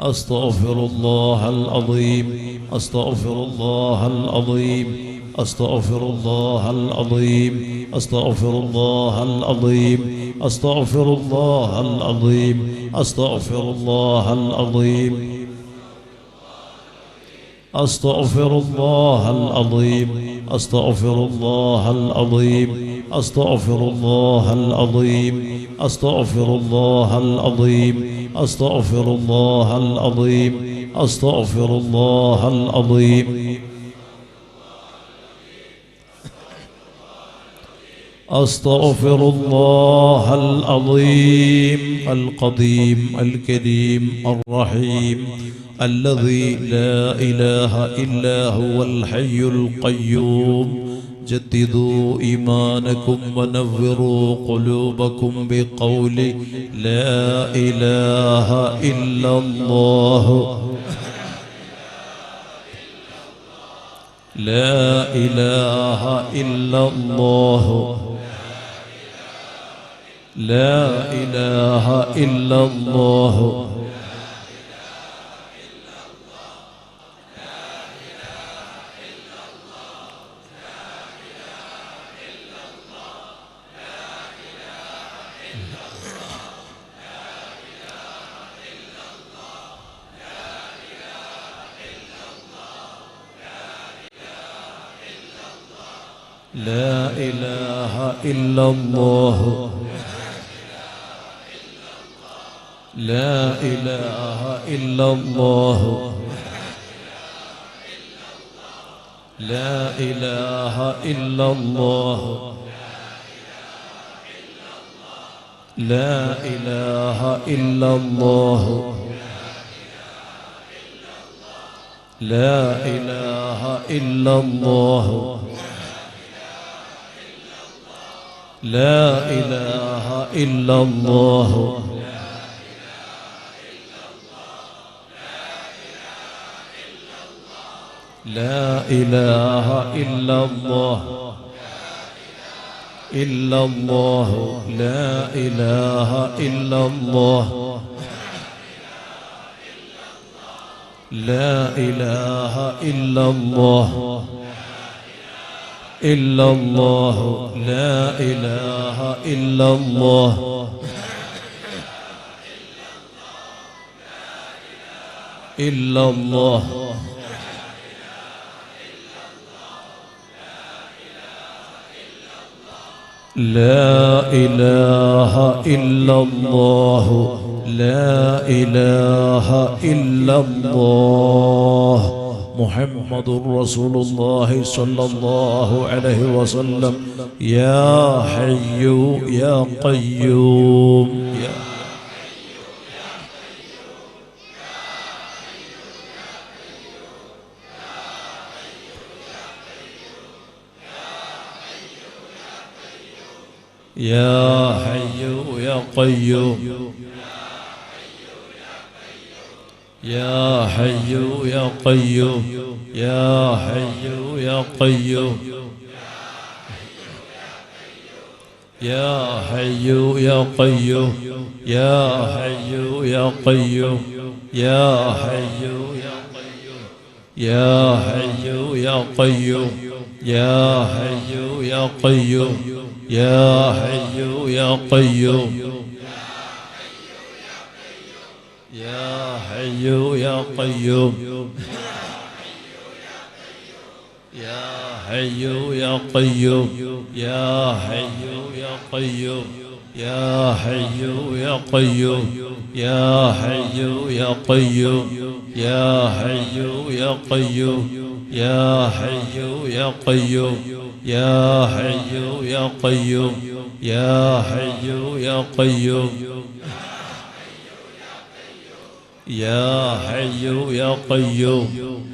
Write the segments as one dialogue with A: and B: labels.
A: أستغفر الله العظيم أستغفر الله العظيم أستغفر الله العظيم أستغفر الله العظيم أستغفر الله العظيم أستغفر الله العظيم أستغفر الله العظيم أستغفر الله العظيم أستغفر الله العظيم أستغفر الله العظيم أستغفر الله العظيم أستغفر الله العظيم أستغفر الله العظيم القديم الكريم الرحيم الذي لا إله إلا هو الحي القيوم جددوا إيمانكم ونوروا قلوبكم بقول لا إله إلا الله لا إله إلا الله لا إله إلا الله لا إله إلا الله لا إله إلا الله لا إله إلا الله لا إله إلا الله لا إله إلا الله لا إله إلا الله لا إله إلا الله إلا الله لا إله إلا الله لا إله إلا الله إلا الله لا إله إلا الله إلا الله لا إله إلا الله لا إله إلا الله محمد رسول الله صلى الله عليه وسلم يا حي يا قيوم يا حي يا قيوم يا حي يا قيوم يا حي يا قيوم يا حي يا قيوم يا حي يا قيوم يا حي يا قيوم يا حي يا قيوم يا حي يا قيوم يا حي يا قيوم يا حي يا قيوم يا حي يا قيوم يا حي يا قيوم يا حي يا قيوم يا حي يا قيوم يا حي يا قيوم يا حي يا قيوم يا حي يا قيوم يا حي يا قيوم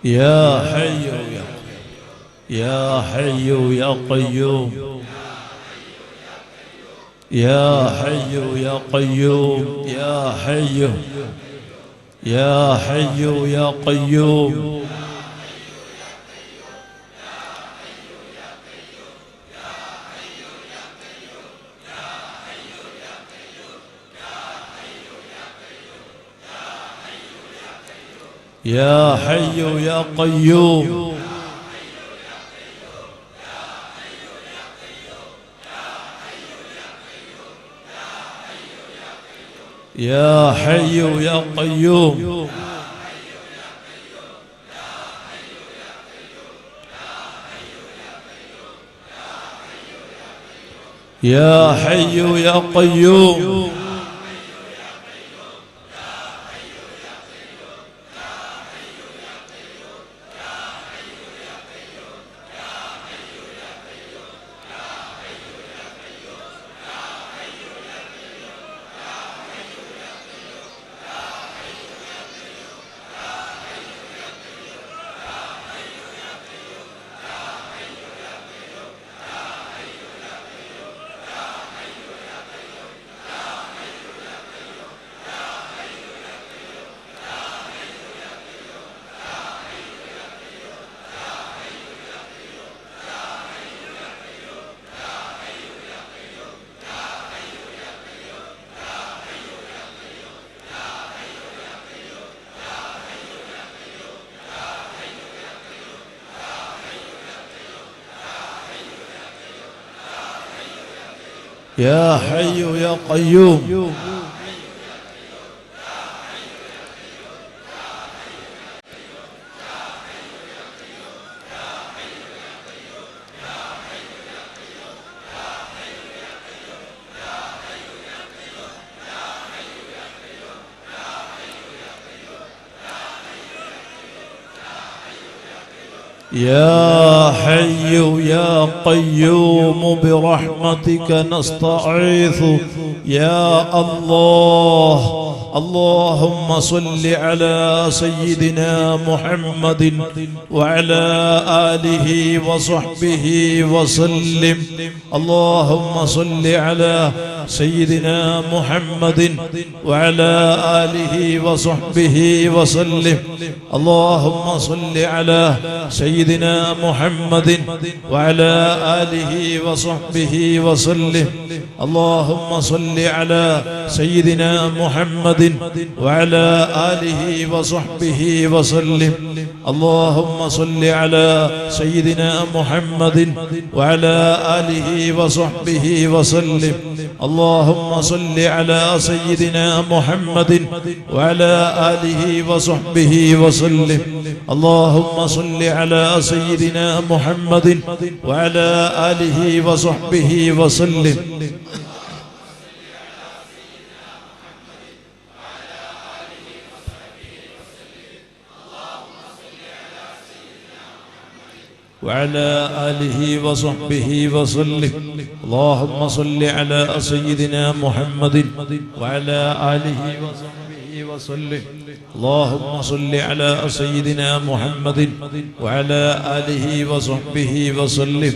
A: يا حي يا حي يا قيوم يا حي يا قيوم يا حي يا حي يا قيوم يا حي يا قيوم يا حي يا قيوم يا حي يا قيوم يا حي يا قيوم يا حي يا قيوم برحمتك نستعيذ يا الله اللهم صل على سيدنا محمد وعلى آله وصحبه وسلم اللهم صل على سيدنا محمد وعلى آله وصحبه وسلم اللهم صل على سيدنا محمد وعلى آله وصحبه وسلم اللهم صل على سيدنا محمد وعلى آله وصحبه وسلم اللهم صل على سيدنا محمد وعلى آله وصحبه وسلم اللهم صل على سيدنا محمد وعلى آله وصحبه وسلم اللهم صل على سيدنا محمد وعلى آله وصحبه وسلم وعلى آله وصحبه وسلم اللهم صل على سيدنا محمد وعلى آله وصحبه وسلم اللهم صل على سيدنا محمد وعلى آله وصحبه وسلم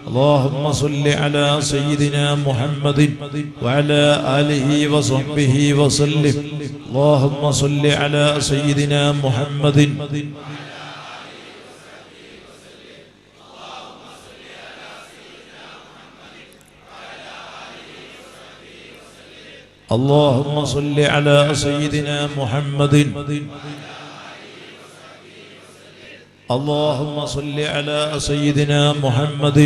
A: اللهم صل على سيدنا محمد وعلى آله وصحبه وسلم اللهم صل على سيدنا محمد اللهم صل على سيدنا محمد اللهم صل على سيدنا محمد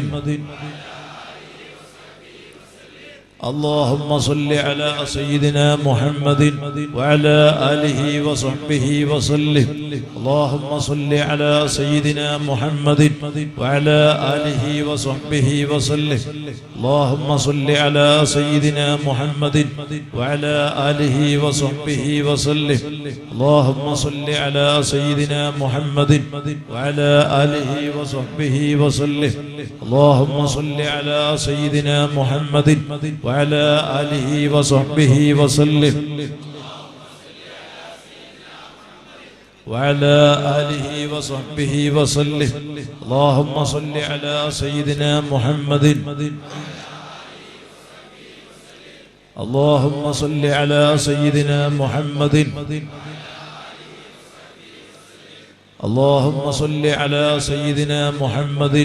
A: اللهم صل على سيدنا محمد وعلى آله وصحبه وسلم اللهم صل على سيدنا محمد وعلى آله وصحبه وسلم اللهم صل على سيدنا محمد وعلى آله وصحبه وسلم اللهم صل على سيدنا محمد وعلى آله وصحبه وسلم اللهم صل على سيدنا محمد وعلى آله وصحبه وسلم وعلى آله وصحبه وسلم. اللهم صل على سيدنا محمد. اللهم صل على سيدنا محمد. اللهم صل على سيدنا محمد.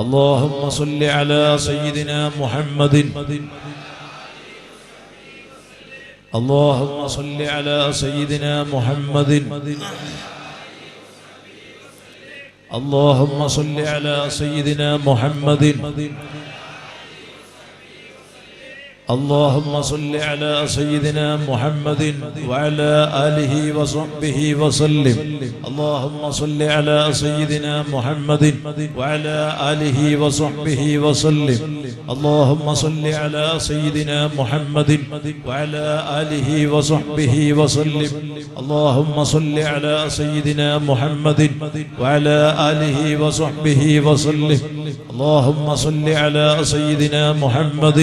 A: اللهم صل على سيدنا محمد. اللهم صل على سيدنا محمد. اللهم صل على سيدنا محمد. اللهم صل على سيدنا محمد وعلى آله وصحبه وسلم. اللهم صل على سيدنا محمد وعلى آله وصحبه وسلم. اللهم صل على سيدنا محمد وعلى آله وصحبه وسلم. اللهم صل على سيدنا محمد وعلى آله وصحبه وسلم. اللهم صل على سيدنا محمد.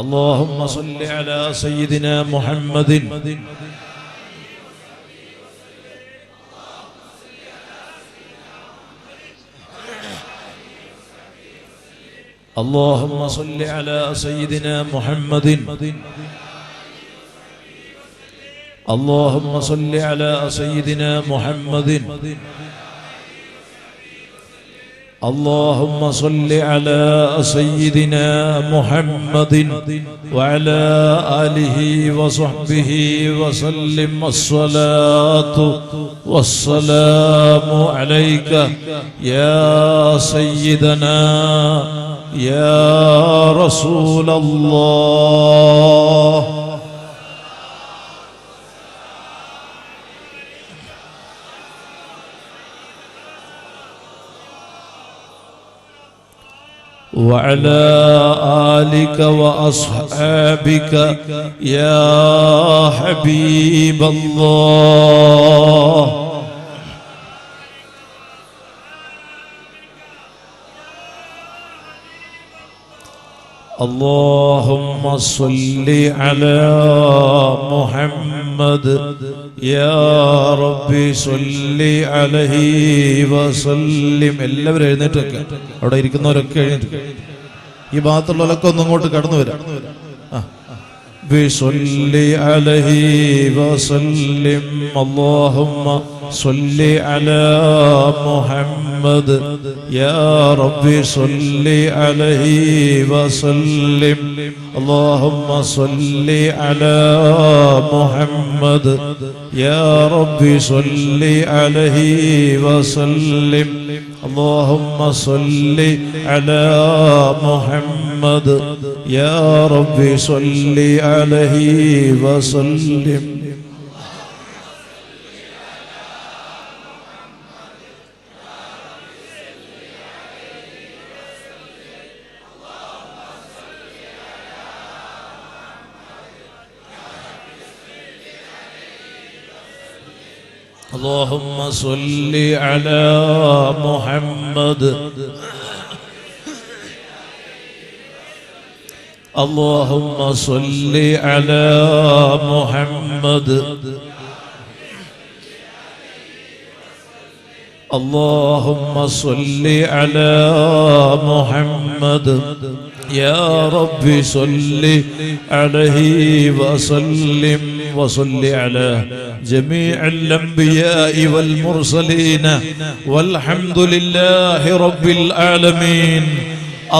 A: اللهم صل على سيدنا محمد. اللهم صل على سيدنا محمد. اللهم صل على سيدنا محمد. اللهم صل على سيدنا محمد وعلى آله وصحبه وسلم. الصلاة والسلام عليك يا سيدنا يا رسول الله. وعلى آلك وأصحابك يا حبيب الله. اللهم صل على محمد يا ربي صل عليه وسلم. എല്ലാവരും എഴുന്നേറ്റൊക്കെ അവിടെ ഇരിക്കുന്നവരൊക്കെ എഴുന്നേറ്റ് ഈ ഭാഗത്തുള്ളവരൊക്കെ ഒന്നും ഇങ്ങോട്ട് കടന്നു വരാം. بصل عليه وسلم. اللهم صل على محمد يا ربي صل عليه وسلم. اللهم صل على محمد يا ربي صل عليه وسلم. اللهم صل على محمد يا ربي صل عليه وسلم. اللهم صل على محمد. اللهم صل على محمد. اللهم صل على محمد يا رب صل عليه وسلم. وصل على جميع الأنبياء والمرسلين والحمد لله رب العالمين.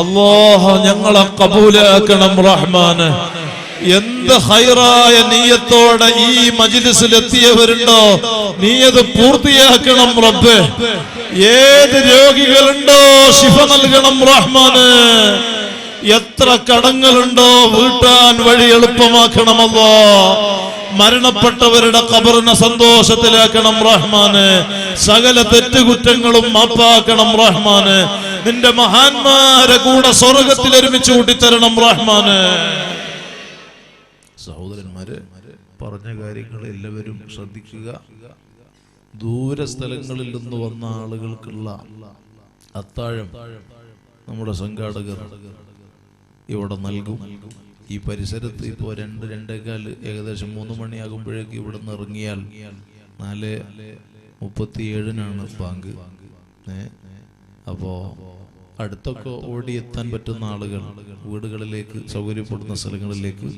A: الله ഞങ്ങളെ കബൂലാക്കണം റഹ്മാനെ. എന്ത് ഖൈറായ നിയ്യത്തോടെ ഈ മജ്ലിസിൽ എത്തിയവരുണ്ടോ നീ അത് പൂർത്തിയാക്കണം റബ്ബേ. ഏത് രോഗികളുണ്ടോ ശിഫ നൽകണം റഹ്മാനെ. എത്ര കടങ്ങളുണ്ടോ വീട്ടാൻ വഴി എളുപ്പമാക്കണം അല്ലാഹ്. മരണപ്പെട്ടവരുടെ ഖബറിനെ സന്തോഷത്തിലാക്കണം റഹ്മാനെ. സകല തെറ്റുകുറ്റങ്ങളും മാപ്പാക്കണം റഹ്മാനെ. നിന്റെ മഹാന്മാരെ കൂടെ സ്വർഗ്ഗത്തിൽ ഒരുമിച്ച് കൂട്ടിത്തരണം റഹ്മാനെ. സഹോദരന്മാരെ, പറഞ്ഞ കാര്യങ്ങൾ എല്ലാവരും ശ്രദ്ധിക്കുക. ദൂര സ്ഥലങ്ങളിൽ നിന്ന് വന്ന ആളുകൾക്കുള്ള അത്താഴം നമ്മുടെ സംഘാടകർ ഇവിടെ നൽകും. ഈ പരിസരത്ത് ഇപ്പോൾ 2-2:15 ഏകദേശം 3 മണിയാകുമ്പോഴേക്ക് ഇവിടെ നിന്ന് ഇറങ്ങിയാൽ 4:37 ബാങ്ക്. അപ്പോൾ അടുത്തൊക്കെ ഓടിയെത്താൻ പറ്റുന്ന ആളുകൾ വീടുകളിലേക്ക് സൗകര്യപ്പെടുന്ന സ്ഥലങ്ങളിലേക്ക്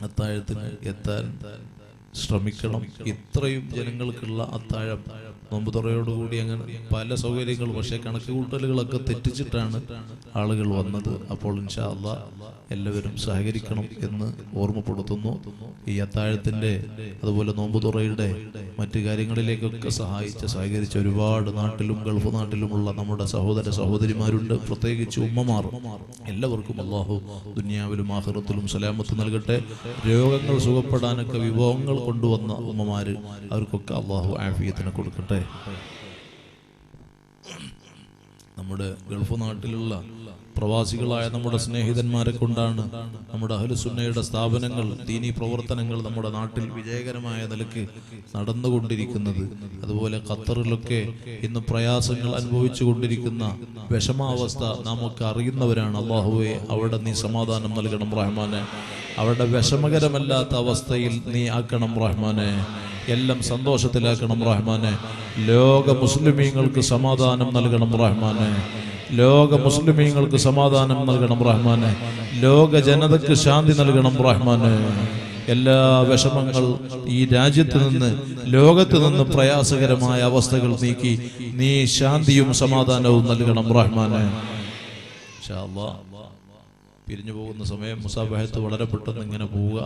A: അത്താഴത്തിന് എത്താൻ ശ്രമിക്കണം. ഇത്രയും ജനങ്ങൾക്കുള്ള അത്താഴം നോമ്പ് തുറയോടുകൂടി അങ്ങനെ പല സൗകര്യങ്ങളും, പക്ഷേ കണക്ക് കൂട്ടലുകളൊക്കെ തെറ്റിച്ചിട്ടാണ് ആളുകൾ വന്നത്. അപ്പോൾ ഇൻഷാ അല്ലാഹ് എല്ലാവരും സഹകരിക്കണം എന്ന് ഓർമ്മപ്പെടുത്തുന്നു. ഈ അത്താഴത്തിൻ്റെ അതുപോലെ നോമ്പ് തുറയുടെ മറ്റു കാര്യങ്ങളിലേക്കൊക്കെ സഹകരിച്ച ഒരുപാട് നാട്ടിലും ഗൾഫ് നാട്ടിലുമുള്ള നമ്മുടെ സഹോദര സഹോദരിമാരുണ്ട്, പ്രത്യേകിച്ച് ഉമ്മമാർ. എല്ലാവർക്കും അല്ലാഹു ദുനിയാവിലും ആഖിറത്തിലും സലാമത്ത് നൽകട്ടെ. രോഗങ്ങൾ സുഖപ്പെടാനൊക്കെ വിഭവങ്ങൾ കൊണ്ടുവന്ന ഉമ്മമാര്, അവർക്കൊക്കെ അല്ലാഹു ആഫിയത്തിനെ കൊടുക്കട്ടെ. നമ്മുടെ ഗൾഫ് നാട്ടിലുള്ള പ്രവാസികളായ നമ്മുടെ സ്നേഹിതന്മാരെ കൊണ്ടാണ് നമ്മുടെ അഹ്ലുസുന്നയുടെ സ്ഥാപനങ്ങൾ, ദീനീ പ്രവർത്തനങ്ങൾ നമ്മുടെ നാട്ടിൽ വിജയകരമായ നിലയ്ക്ക് നടന്നുകൊണ്ടിരിക്കുന്നത്. അതുപോലെ ഖത്തറിലൊക്കെ ഇന്ന് പ്രയാസങ്ങൾ അനുഭവിച്ചു കൊണ്ടിരിക്കുന്ന വിഷമാവസ്ഥ നമുക്ക് അറിയുന്നവരാണ്. അല്ലാഹുവേ, അവിടെ നീ സമാധാനം നൽകണം റഹ്മാനെ. അവിടെ വിഷമകരമല്ലാത്ത അവസ്ഥയിൽ നീ ആക്കണം റഹ്മാനെ. എല്ലാം സന്തോഷത്തിലാക്കണം റഹ്മാനെ. ലോക മുസ്ലിമീങ്ങൾക്ക് സമാധാനം നൽകണം റഹ്മാനെ. ലോക മുസ്ലിമീങ്ങൾക്ക് സമാധാനം നൽകണം റഹ്മാനെ. ലോക ജനതയ്ക്ക് ശാന്തി നൽകണം റഹ്മാനെ. എല്ലാ വിഷമങ്ങൾ ഈ രാജ്യത്ത് നിന്ന്, ലോകത്ത് നിന്ന് പ്രയാസകരമായ അവസ്ഥകൾ നീക്കി നീ ശാന്തിയും സമാധാനവും നൽകണം റഹ്മാനെ. ഇൻഷാ അല്ലാഹ് പിരിഞ്ഞു പോകുന്ന സമയം മുസാബഹത്ത് വളരെ പെട്ടെന്ന് ഇങ്ങനെ പോവുക.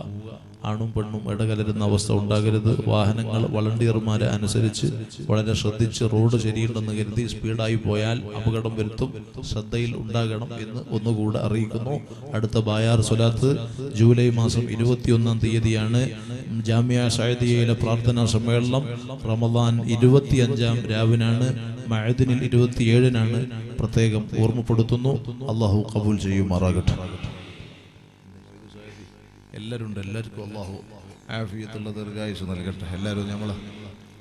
A: ആണും പെണ്ണും ഇടകലരുന്ന അവസ്ഥ ഉണ്ടാകരുത്. വാഹനങ്ങൾ വളണ്ടിയർമാരെ അനുസരിച്ച് വളരെ ശ്രദ്ധിച്ച് റോഡ് ശരിയുണ്ടെന്ന് കരുതി സ്പീഡായി പോയാൽ അപകടം വരുത്തും. ശ്രദ്ധയിൽ ഉണ്ടാകണം എന്ന് ഒന്നുകൂടെ അറിയിക്കുന്നു. അടുത്ത ബായാർ സ്വലാത്ത് ജൂലൈ മാസം 21-ാം തീയതിയാണ്. ജാമിയ സഅദിയയിലെ പ്രാർത്ഥനാ സമ്മേളനം റമദാൻ 25-ാം രാവിനാണ്. മഅദിനിൽ 27-നാണ്. പ്രത്യേകം ഓർമ്മപ്പെടുത്തുന്നു. അല്ലാഹു ഖബൂൽ ചെയ്യുമാറാകട്ടെ. എല്ലാവർക്കും അല്ലാഹു ആഫിയത്തുള്ള ദീർഘായുസ്സ് നൽകട്ടെ. എല്ലാവരും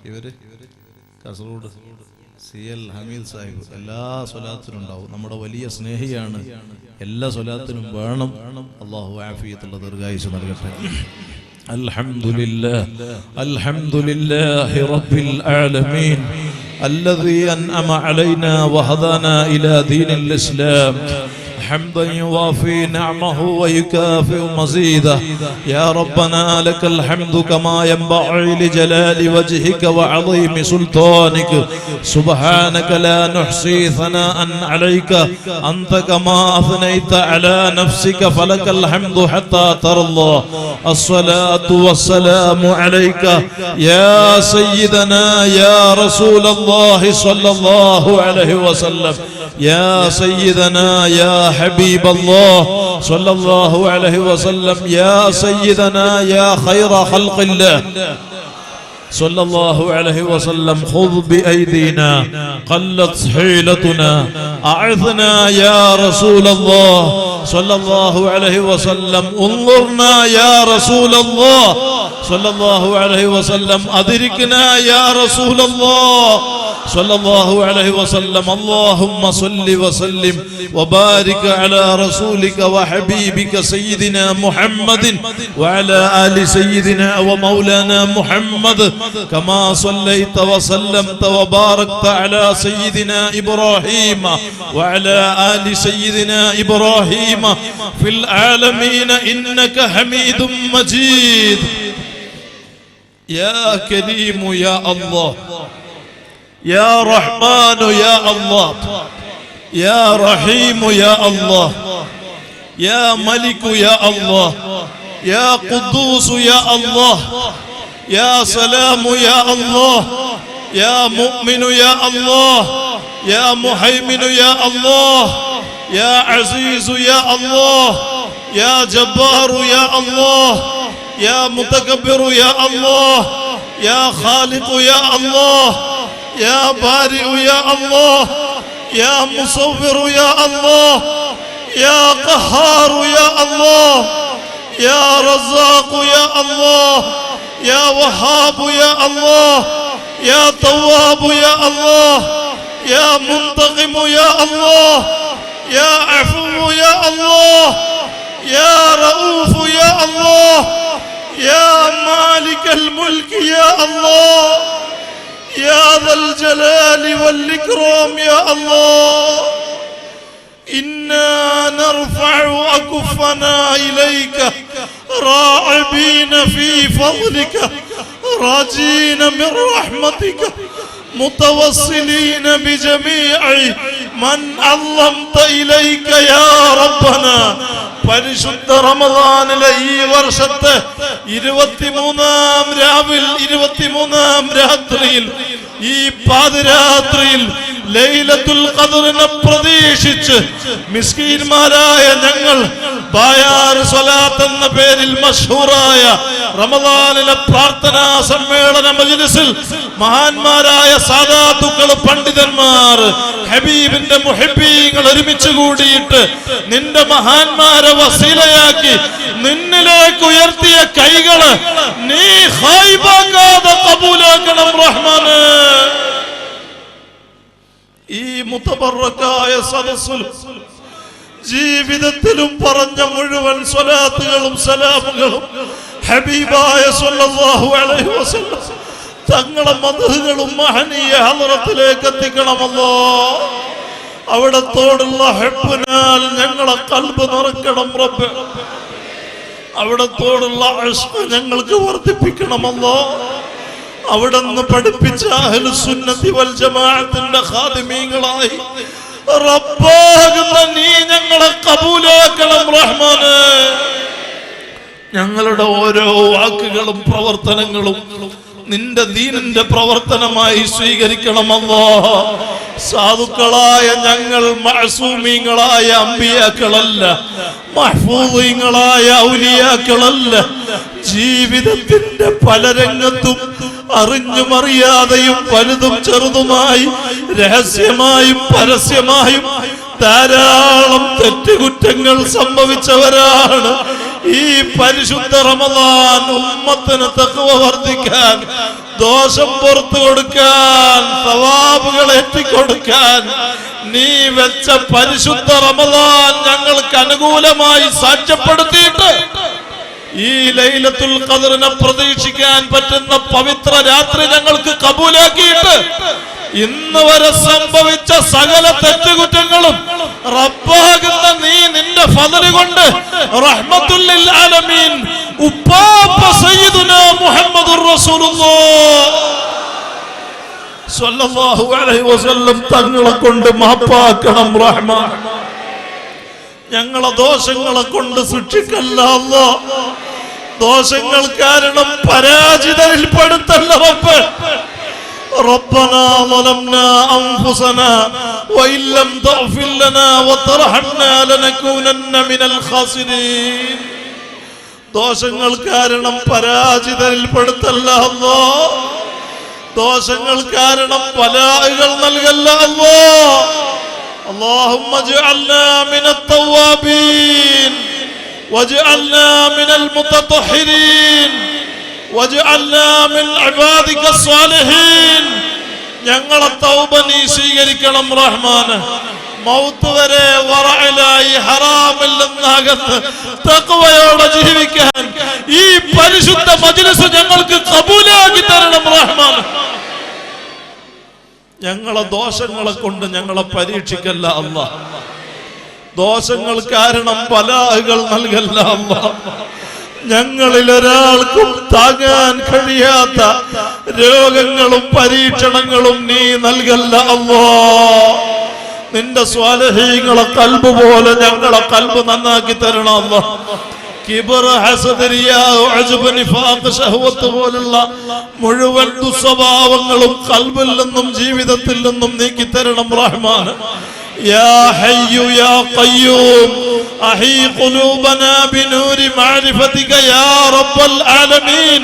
A: ഇവര് കാസർഗോഡ് CL ഹമീദ് സാഹിബ് എല്ലാ സ്വലാത്തിനും ഉണ്ടാവും. നമ്മുടെ വലിയ സ്നേഹിയാണ്. എല്ലാ സ്വലാത്തിനും വേണം. അല്ലാഹു ആഫിയത്തുള്ള ദീർഘായുസ്സ് നൽകട്ടെ. അൽഹംദുലില്ലാഹി റബ്ബിൽ ആലമീൻ الذي أنعم علينا وهدانا إلى دين الإسلام حمدا يوافي نعمه ويكافئ مزيده. يا ربنا لك الحمد كما ينبغي لجلال وجهك وعظيم سلطانك. سبحانك لا نحصي ثناء عليك أنت كما أثنيت على نفسك فلك الحمد حتى ترضى. الصلاة والسلام عليك يا سيدنا يا رسول الله صلى الله عليه وسلم. يا سيدنا يا حبيب الله صلى الله عليه وسلم. يا سيدنا يا خير خلق الله صلى الله عليه وسلم. خذ بأيدينا قلت حيلتنا أعذنا يا رسول الله صلى الله عليه وسلم. انظرنا يا رسول الله صلى الله عليه وسلم. أدركنا يا رسول الله صلى الله عليه وسلم. اللهم صل وسلم وبارك على رسولك وحبيبك سيدنا محمد وعلى آل سيدنا ومولانا محمد كما صليت وسلمت وباركت على سيدنا إبراهيم وعلى آل سيدنا إبراهيم في العالمين إنك حميد مجيد. يا كريم يا الله، يا رحمن يا الله، يا رحيم يا الله، يا ملك يا الله، يا قدوس يا الله، يا سلام يا الله، يا مؤمن يا الله، يا مهيمن يا الله، يا عزيز يا الله، يا جبار يا الله، يا متكبر يا الله، يا خالق يا الله، يا بارئ يا الله، يا مصور يا الله، يا قهار يا الله، يا رزاق يا الله، يا وهاب يا الله، يا تواب يا الله، يا منتقم يا الله، يا عفو يا الله،
B: يا رؤوف يا الله يا مالك الملك يا الله يا ذا الجلال والإكرام يا الله إنا نرفع أكفنا إليك راعبين في فضلك راجين من رحمتك متوسلين بجميع من علمت إليك يا ربنا. പരിശുദ്ധ റമദാനിലെ ഈ വർഷത്തെ 23-ാം രാവിൽ 23-ാം രാത്രിയിൽ ഈ പാതിരാത്രിയിൽ ലൈലത്തുൽ ഖദ്റിനെ പ്രതീക്ഷിച്ച് മിസ്കീന്മാരായ ഞങ്ങൾ ബായാർ സ്വലാത്ത് എന്ന പേരിൽ മഷ്ഹൂറായ റമദാനിലെ പ്രാർത്ഥനാ സമ്മേളന മജ്ലിസിൽ മഹാന്മാരായ സാദാത്തുക്കൾ പണ്ഡിതന്മാർ ഹബീബിന്റെ മുഹിബ്ബീങ്ങൾ ഒരുമിച്ച് കൂടിയിട്ട് നിന്റെ മഹാന്മാരെ വസീലയാക്കി നിന്നിലേക്ക് ഉയർത്തിയ കൈകള് നീ ഖൈബാക്കാതെ ഖബൂലാക്കണം റഹ്മാനേ. ഈ മുതബറക്കായ സദസ്സിൽ ജീവിതത്തിലും പറഞ്ഞ മുഴുവൻ സ്വലാത്തുകളും സലാമുകളും ഹബീബായ സ്വല്ലല്ലാഹു അലൈഹി വസല്ലം തങ്ങളുടെ മദ്ഹുകളും മഹനീയ ഹളറത്തിലേക്ക് എത്തിക്കണമല്ലോ. അവിടത്തോടുള്ള ഹബ്ബിനാൽ ഞങ്ങളെ ഖൽബ് നിറക്കണം റബ്ബേ. അവിടത്തോടുള്ള ഇശ്ഖ് ഞങ്ങൾക്ക് വർദ്ധിപ്പിക്കണമല്ലോ. അവിടുന്ന് പഠിപ്പിച്ച അഹ്ലുസുന്നത്തി വൽ ജമാഅത്തിന്റെ ഖാദിമീങ്ങളായി റബ്ബാകുന്ന നീ ഞങ്ങളെ കബൂലാക്കണം റഹ്മാനേ. ഞങ്ങളുടെ ഓരോ വാക്കുകളും പ്രവർത്തനങ്ങളും നിന്റെ ദീനിന്റെ പ്രവർത്തനമായി സ്വീകരിക്കണം അല്ലാഹ്. സാധുക്കളായ ഞങ്ങൾ മഅസൂമീങ്ങളായ അംബിയാക്കളല്ല, മഹ്ഫൂദീങ്ങളായ ഔലിയാക്കളല്ല. ജീവിതത്തിന്റെ പല രംഗത്തും അറിഞ്ഞും അറിയാതെയും വലുതും ചെറുതുമായി രഹസ്യമായും പരസ്യമായും ധാരാളം തെറ്റുകുറ്റങ്ങൾ സംഭവിച്ചവരാണ്. ഈ പരിശുദ്ധ റമദാൻ ഉമ്മത്തിന് തഖ്വ വർദ്ധിക്കാൻ, ദോഷം പുറത്തു കൊടുക്കാൻ, സവാബുകൾ എത്തിക്കൊടുക്കാൻ നീ വെച്ച പരിശുദ്ധ റമദാൻ ഞങ്ങൾക്ക് അനുകൂലമായി സാക്ഷ്യപ്പെടുത്തിയിട്ട് ഈ ലൈലത്തുൽ ഖദ്റിനെ പ്രതീക്ഷിക്കാൻ പറ്റുന്ന പവിത്ര രാത്രി ഞങ്ങൾക്ക് കബൂലാക്കിയിട്ട് ഇന്ന് വരെ സംഭവിച്ച സകല തെറ്റുകുറ്റങ്ങളും റബ്ബാകുന്ന നീ നിന്റെ ഫദ്ല് കൊണ്ട് റഹ്മത്തുൽ ലിൽ ആലമീൻ ഉപ്പാപ്പ സയ്യിദുനാ മുഹമ്മദുർ റസൂലുള്ളാഹ് സ്വല്ലല്ലാഹു അലൈഹി വസല്ലം തങ്ങളെ കൊണ്ട് മാപ്പാക്കണം റഹ്മാൻ. ഞങ്ങളെ ദോഷങ്ങളെ കൊണ്ട് ശിക്ഷിക്കല്ല അല്ലാഹ്. ദോഷങ്ങൾ കാരണം പരാജിതരിൽ പെടുത്തല്ല റബ്ബ്. ربنا ظلمنا أنفسنا وإن لم تغفر لنا وترحمنا لنكونن من الخاسرين. ദോഷങ്ങൾ കാരണം പരാജിതരിൽ പെടുത്തല്ല അല്ലാഹ്. ദോഷങ്ങൾ കാരണം ബലാകൾ നൽകല്ല അല്ലാഹ്. اللهم اجعلنا من التوابين واجعلنا من المتطهرين واجعلنا من عبادك الصالحين. ഞങ്ങളെ തൗബ നീ സ്വീകരിക്കണം റഹ്മാനെ. മൗത്ത് വരെ വറഅലായി ഹറാമിൽ നിന്നകന്ന് തഖ്വയോടെ ജീവിക്കാൻ ഈ പരിശുദ്ധ മജ്ലിസ് ഞങ്ങൾക്ക് കബൂലാക്കി തരണം റഹ്മാനെ. ഞങ്ങളെ ദോഷങ്ങളെ കൊണ്ട് ഞങ്ങളെ പരീക്ഷിക്കല്ല അല്ലാഹ്. ദോഷങ്ങൾ കാരണം ബലാകൾ നൽകല്ല അല്ലാഹ്. ഞങ്ങളിൽ ഒരാൾക്കും താങ്ങാൻ കഴിയാത്ത രോഗങ്ങളും പരീക്ഷണങ്ങളും നീ നൽകല്ല അല്ലാഹ്. നിന്റെ സ്വാലിഹീങ്ങളെ ഖൽബ് പോലെ ഞങ്ങളെ ഖൽബ് നന്നാക്കി തരണം അല്ലാഹ്. കിബർ, ഹസദ്, റിയാ, ഉജ്ബ്, നിഫാഖ്, ശഹ്വത്ത് പോലുള്ള മുഴുവൻ ദുസ്വഭാവങ്ങളും ഖൽബിൽ നിന്നും ജീവിതത്തിൽ നിന്നും നീക്കി തരണം റഹ്മാൻ. യാ ഹയ്യു യാ ഖയ്യൂം അഹീ ഖുലൂബനാ ബിനൂരി മഅരിഫതിക യാ റബ്ബൽ ആലമീൻ.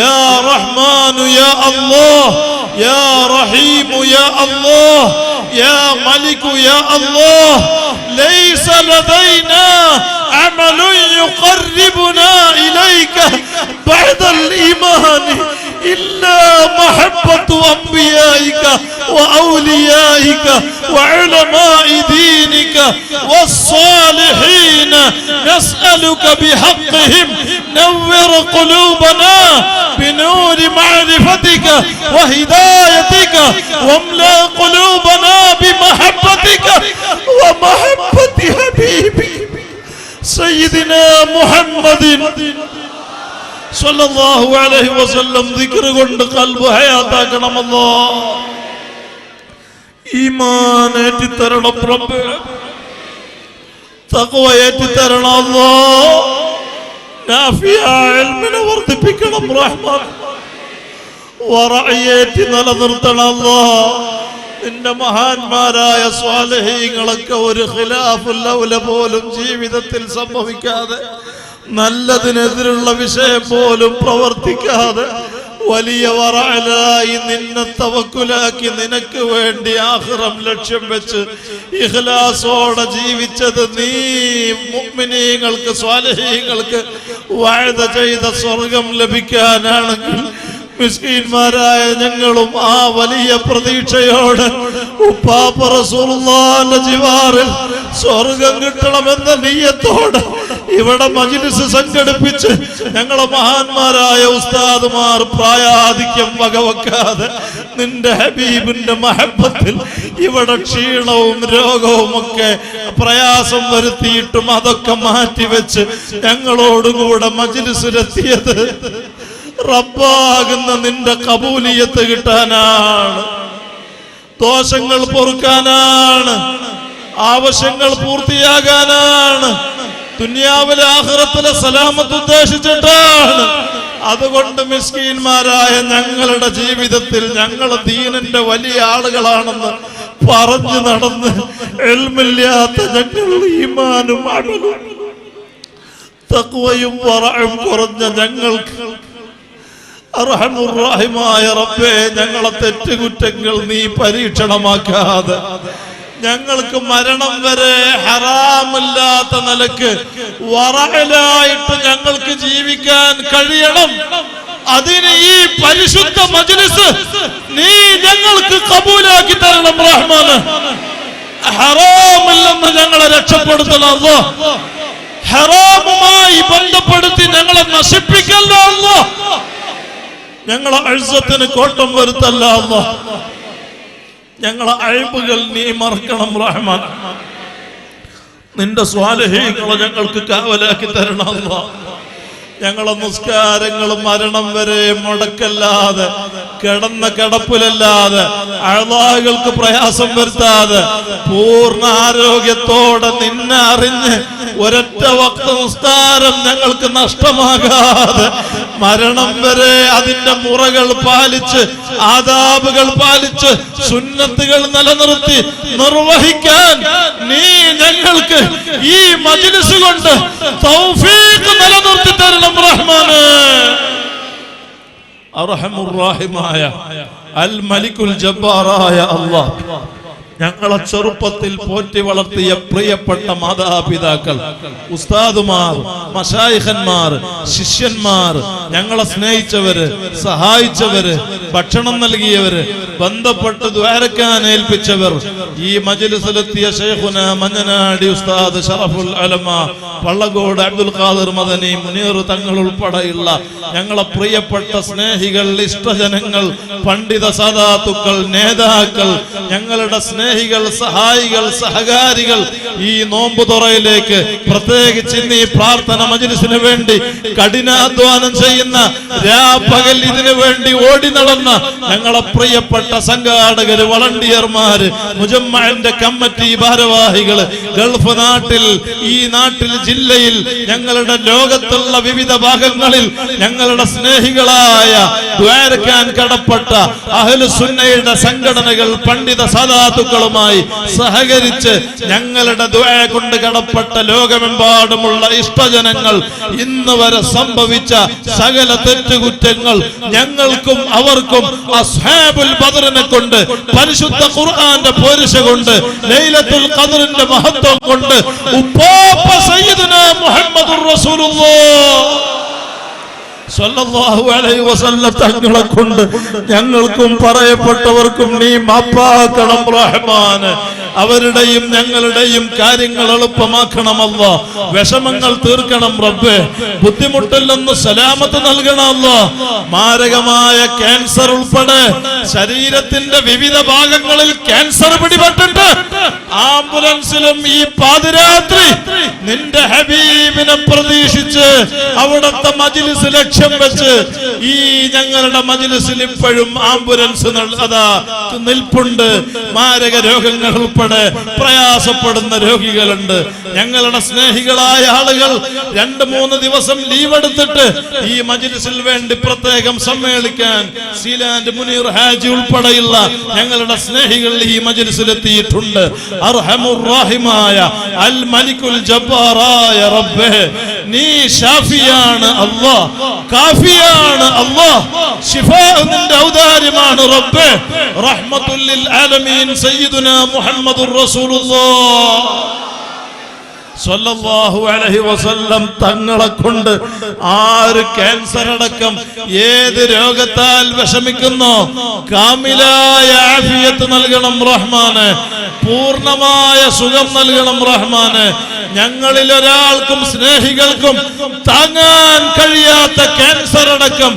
B: യാ റഹ്മാൻ യാ അല്ലാഹ്, യാ റഹീം യാ അല്ലാഹ്, യാ മലിക് യാ അല്ലാഹ്. ലൈസ ലദൈനാ عمل يقربنا إليك بعد الإيمان إلا محبة أنبيائك وأوليائك وعلماء دينك والصالحين نسألك بحقهم نور قلوبنا بنور معرفتك وهدايتك واملأ قلوبنا بمحبتك ومحبة حبيبك سيدنا محمد സല്ലല്ലാഹു അലൈഹി വസല്ലം ദിക്ർ കൊണ്ട് ഖൽബ് ഹയാത്താക്കണം അല്ലാഹ്. ഈമാൻ ഏറ്റി തരണം റബ്ബേ, തഖ്വ ഏറ്റി തരണം അല്ലാഹ്. നാഫിയ ഇൽമിനെ വർദ്ധിപ്പിക്കണം റഹ്മാൻ. വറഅയേറ്റി നിലനിർത്തണം അല്ലാഹ്. നിന്റെ മഹാന്മാരായ സ്വാലിഹീങ്ങളൊക്കെ ഒരു ഖിലാഫുൽ ഔല പോലും ജീവിതത്തിൽ സംഭവിക്കാതെ, നല്ലതിനെതിരുള്ള വിഷയം പോലും പ്രവർത്തിക്കാതെ വലിയ വറഅലായി നിന്നെ തവക്കുലാക്കി നിനക്ക് വേണ്ടി ആഖിറം ലക്ഷ്യം വെച്ച് ഇഖ്ലാസോടെ ജീവിച്ചത് നീ മുഅ്മിനീങ്ങൾക്ക് സ്വാലിഹീങ്ങൾക്ക് വഅദ ചെയ്ത സ്വർഗം ലഭിക്കാനാണെങ്കിൽ മിസ്കീന്മാരായ ഞങ്ങളും ആ വലിയ പ്രതീക്ഷയോടെ ഉപ്പാപ്പ റസൂലുള്ളാഹിന്റെ ജിവാറിൽ സ്വർഗം കിട്ടണമെന്ന നിയ്യത്തോടെ ഇവിടെ മജ്ലിസ് സംഘടിപ്പിച്ച് ഞങ്ങളെ മഹാന്മാരായ ഉസ്താദുമാർ പ്രായാധിക്യം വകവെക്കാതെ നിന്റെ ഹബീബിന്റെ മഹബത്തിൽ ഇവിടെ ക്ഷീണവും രോഗവും ഒക്കെ പ്രയാസം വരുത്തിയിട്ടും അതൊക്കെ മാറ്റിവെച്ച് ഞങ്ങളോടുകൂടെ മജ്ലിസിലെത്തിയത് റബ്ബാകുന്ന നിന്റെ കബൂലിയത്ത് കിട്ടാനാണ്, ദോഷങ്ങൾ പൊറുക്കാനാണ്, ആവശ്യങ്ങൾ പൂർത്തിയാകാനാണ്, ദുനിയാവിലെ ആഖിറത്തിലെ സലാമത്ത് ഉദ്ദേശിച്ചിട്ടാണ്. അതുകൊണ്ട് മിസ്കീന്മാരായ ഞങ്ങളുടെ ജീവിതത്തിൽ ഞങ്ങൾ ദീനിന്റെ വലിയ ആളുകളാണെന്ന് പറഞ്ഞു നടന്ന് ഇൽമില്ലാത്ത ഞങ്ങൾ ഈമാനും അമലും തഖ്വയും വറഅും കുറഞ്ഞ ഞങ്ങൾക്ക് അർഹമുർ റഹീമായ റബ്ബേ, ഞങ്ങളെ തെറ്റുകുറ്റങ്ങൾ നീ പരീക്ഷണമാക്കാതെ ഞങ്ങൾക്ക് മരണം വരെ ഹറാമില്ലാത്ത നിലക്ക് വറഅലായിട്ട് ഞങ്ങൾക്ക് ജീവിക്കാൻ കഴിയണം. അതിന് ഈ പരിശുദ്ധ മജ്ലിസ് നീ ഞങ്ങൾക്ക് കബൂലാക്കി തരണം റഹ്മാനെ. ഹറാമിൽ നിന്ന് ഞങ്ങളെ രക്ഷപ്പെടുത്തണം അല്ലാഹ്. ഹറാമുമായി ബന്ധപ്പെടുത്തി ഞങ്ങളെ നശിപ്പിക്കല്ല അല്ലാഹ്. ഞങ്ങളെ അഴ്സത്തിന് കോട്ടം വരുത്തല്ല അല്ലാഹ്. ഞങ്ങളെ അഴിബുകൾ നീ മറക്കണം റഹ്മാൻ. നിന്റെ സ്വാലിഹീങ്ങളെ ഞങ്ങൾക്ക് കാവലാക്കി തരണം അല്ലാഹ്. ഞങ്ങളെ നിസ്കാരങ്ങളും മരണം വരെ മുടക്കല്ലാതെ, കിടന്ന കിടപ്പിലല്ലാതെ, അഅ്ളാഹുകൾക്ക് പ്രയാസം വരുത്താതെ, പൂർണ്ണ ആരോഗ്യത്തോടെ നിന്നെ അറിഞ്ഞ് ഒരൊറ്റ വക്ത നിസ്കാരം ഞങ്ങൾക്ക് നഷ്ടമാകാതെ മരണം വരെ അതിന്റെ മുറകൾ പാലിച്ച്, ആദാബുകൾ പാലിച്ച്, സുന്നത്തുകൾ നിലനിർത്തി നിർവഹിക്കാൻ നീ ഞങ്ങൾക്ക് ഈ മജ്ലിസ് കൊണ്ട് തൗഫീഖ് നിലനിർത്തി തരണം റഹ്മാനെ. അർഹമുർ റഹീമായ അൽ മലിക്കുൽ ജബ്ബാറായ അല്ലാഹ്, ഞങ്ങളെ ചെറുപ്പത്തിൽ പോറ്റി വളർത്തിയ പ്രിയപ്പെട്ട മാതാപിതാക്കൾ, ഉസ്താദുമാർ, മശായിഖന്മാർ, ശിഷ്യന്മാർ, ഞങ്ങളെ സ്നേഹിച്ചവര്, സഹായിച്ചവര്, ഭക്ഷണം നൽകിയവര്, ബന്ധപ്പെട്ട് ദ്വാരക്കാൻ ഏൽപ്പിച്ചവർ, ഈ മജ്ലിസിലെത്തിയ ശൈഖുന മഞ്ഞനാടി ഉസ്താദ് ശറഫുൽ അലമ പള്ളകോട് അബ്ദുൽ ഖാദിർ മദനി മുനീർ തങ്ങൾ ഉൾപ്പെടെയുള്ള ഞങ്ങളെ പ്രിയപ്പെട്ട സ്നേഹികൾ, ഇഷ്ടജനങ്ങൾ, പണ്ഡിത സാദാത്തുക്കൾ, നേതാക്കൾ, ഞങ്ങളുടെ സ്നേഹികൾ, സഹായികൾ, സഹകാരികൾ, ഈ നോമ്പ് തുറയിലേക്ക് പ്രത്യേകിച്ച് ഇന്ന് ഈ പ്രാർത്ഥന മജ്ലിസിന് വേണ്ടി കഠിനാധ്വാനം ചെയ്യുന്ന, രാപ്പകൽ ഇതിനു വേണ്ടി ഓടി നടന്ന ഞങ്ങളെ പ്രിയപ്പെട്ട സംഘാടകര്, വളണ്ടിയർമാര്, മുജമ്മഅന്റെ കമ്മിറ്റി ഭാരവാഹികള്, ഗൾഫ് നാട്ടിൽ, ഈ നാട്ടിൽ, ജില്ലയിൽ, ഞങ്ങളുടെ ലോകത്തുള്ള വിവിധ ഭാഗങ്ങളിൽ ഞങ്ങളുടെ സ്നേഹികളായ ദ്വാരക്കാൻ കടപ്പെട്ട അഹ്ലു സുന്നയുടെ സംഘടനകൾ, പണ്ഡിത സാദാത്തുക്കളുമായി സഹകരിച്ച് ഞങ്ങളുടെ ദുആ കൊണ്ട് കടപ്പെട്ട ലോകമെമ്പാടുമുള്ള ഇഷ്ടജനങ്ങൾ, ഇന്ന് വരെ സംഭവിച്ച സകല തെറ്റുകുറ്റങ്ങൾ ഞങ്ങൾക്കും അവർക്കും അസ്ഹാബുൽ ബദറിനെ കൊണ്ട്, പരിശുദ്ധ ഖുർആന്റെ പോരിശ കൊണ്ട്, ലൈലത്തുൽ ഖദ്റിന്റെ മഹത്വം കൊണ്ട്, ഉപ്പാപ്പ സയ്യിദുനാ മുഹമ്മദുർ റസൂലുള്ളാഹ് സല്ലല്ലാഹു അലൈഹി വസല്ലം തങ്ങളെ കൊണ്ട് ഞങ്ങൾക്കും പറയപ്പെട്ടവർക്കും നീ മാപ്പാക്കണം റഹ്മാനെ. അവരുടെയും ഞങ്ങളുടെയും കാര്യങ്ങൾ എളുപ്പമാക്കണമല്ല, വിഷമങ്ങൾ തീർക്കണം റബ്ബേ, ബുദ്ധിമുട്ടിൽ നിന്ന് സലാമത്ത് നൽകണമല്ല. മാരകമായ ക്യാൻസർ ഉൾപ്പെടെ ശരീരത്തിന്റെ വിവിധ ഭാഗങ്ങളിൽ ക്യാൻസർ പിടിപെട്ടിട്ട് ആംബുലൻസിലും ഈ പാതിരാത്രി നിന്റെ ഹബീബിനെ പ്രതീക്ഷിച്ച് അവിടുത്തെ മജ്‌ലിസ് ലക്ഷ്യം വെച്ച് ഈ ഞങ്ങളുടെ മജ്‌ലിസിൽ ഇപ്പോഴും ആംബുലൻസ് അതാ നിൽപ്പുണ്ട്. മാരക രോഗങ്ങൾ ഉൾപ്പെടെ പ്രയാസപ്പെടുന്ന രോഗികളുണ്ട്. ഞങ്ങളുടെ സ്നേഹികളായ ആളുകൾ 2-3 ദിവസം ലീവ് എടുത്തിട്ട് ഈ മജ്‌ലിസിൽ വേണ്ടി പ്രത്യേകം സമ്മേളിക്കാൻ സീലാൻഡ് മുനീർ ഹാജി ഉൾപ്പെടെയുള്ള ഞങ്ങളുടെ സ്നേഹികൾ ഈ മജ്‌ലിസിൽ എത്തിയിട്ടുണ്ട്. അർഹമുർ റഹീമായ അൽ മലിക്കുൽ ജബ്ബാറായ റബ്ബേ, നീ ഷാഫിയാണ് അല്ലാഹ്, കാഫിയാണ് അല്ലാഹ്, ശിഫാ നിന്റെ ഔദാര്യമാണ് റബ്ബേ. റഹ്മത്തുൽ ലിൽ ആലമീൻ സയ്യിദുനാ മുഹമ്മദുർ റസൂലുള്ളാഹ് സ്വല്ലല്ലാഹു അലൈഹി വസല്ലം തങ്ങളെ കൊണ്ട് ആര് ക്യാൻസർ അടക്കം ഏത് രോഗത്താൽ വിഷമിക്കുന്നോ കാമിലായ ആഫിയത്ത് നൽകണം റഹ്മാനെ, പൂർണ്ണമായ സുഖം നൽകണം റഹ്മാനെ. ഞങ്ങളിൽ ഒരാൾക്കും സ്നേഹികൾക്കും താങ്ങാൻ കഴിയാത്ത ക്യാൻസർ അടക്കം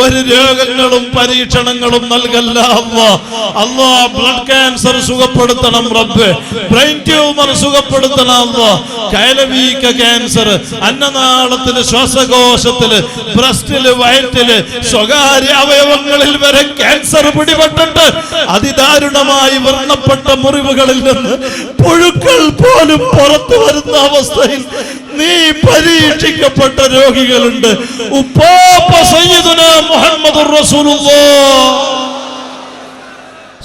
B: ഒരു രോഗങ്ങളും പരീക്ഷണങ്ങളും നൽകല്ല അല്ലാഹ്. അല്ലാഹ് ബ്ലഡ് ക്യാൻസർ സുഖപ്പെടുത്തണം റബ്ബേ, ബ്രെയിൻ ട്യൂമർ സുഖപ്പെടുത്തണം അല്ലാഹ്, കയലവീക്ക ക്യാൻസർ, അന്നനാളത്തില്, ശ്വാസകോശത്തില്, ബ്രസ്റ്റില്, വയറ്റില്, സ്വകാര്യ അവയവങ്ങളിൽ വരെ ക്യാൻസർ പിടിപെട്ടിട്ട് അതിദാരുണമായി വർണ്ണപ്പെട്ട മുറിവുകളിൽ നിന്ന് പുഴുക്കൾ പോലും പുറത്തു വരുന്ന അവസ്ഥയിൽ നീ പരീക്ഷിക്കപ്പെട്ട രോഗികളുണ്ട്. ഉപ്പാപ്പ സയ്യിദുനാ മുഹമ്മദുർ റസൂലുള്ളാഹ്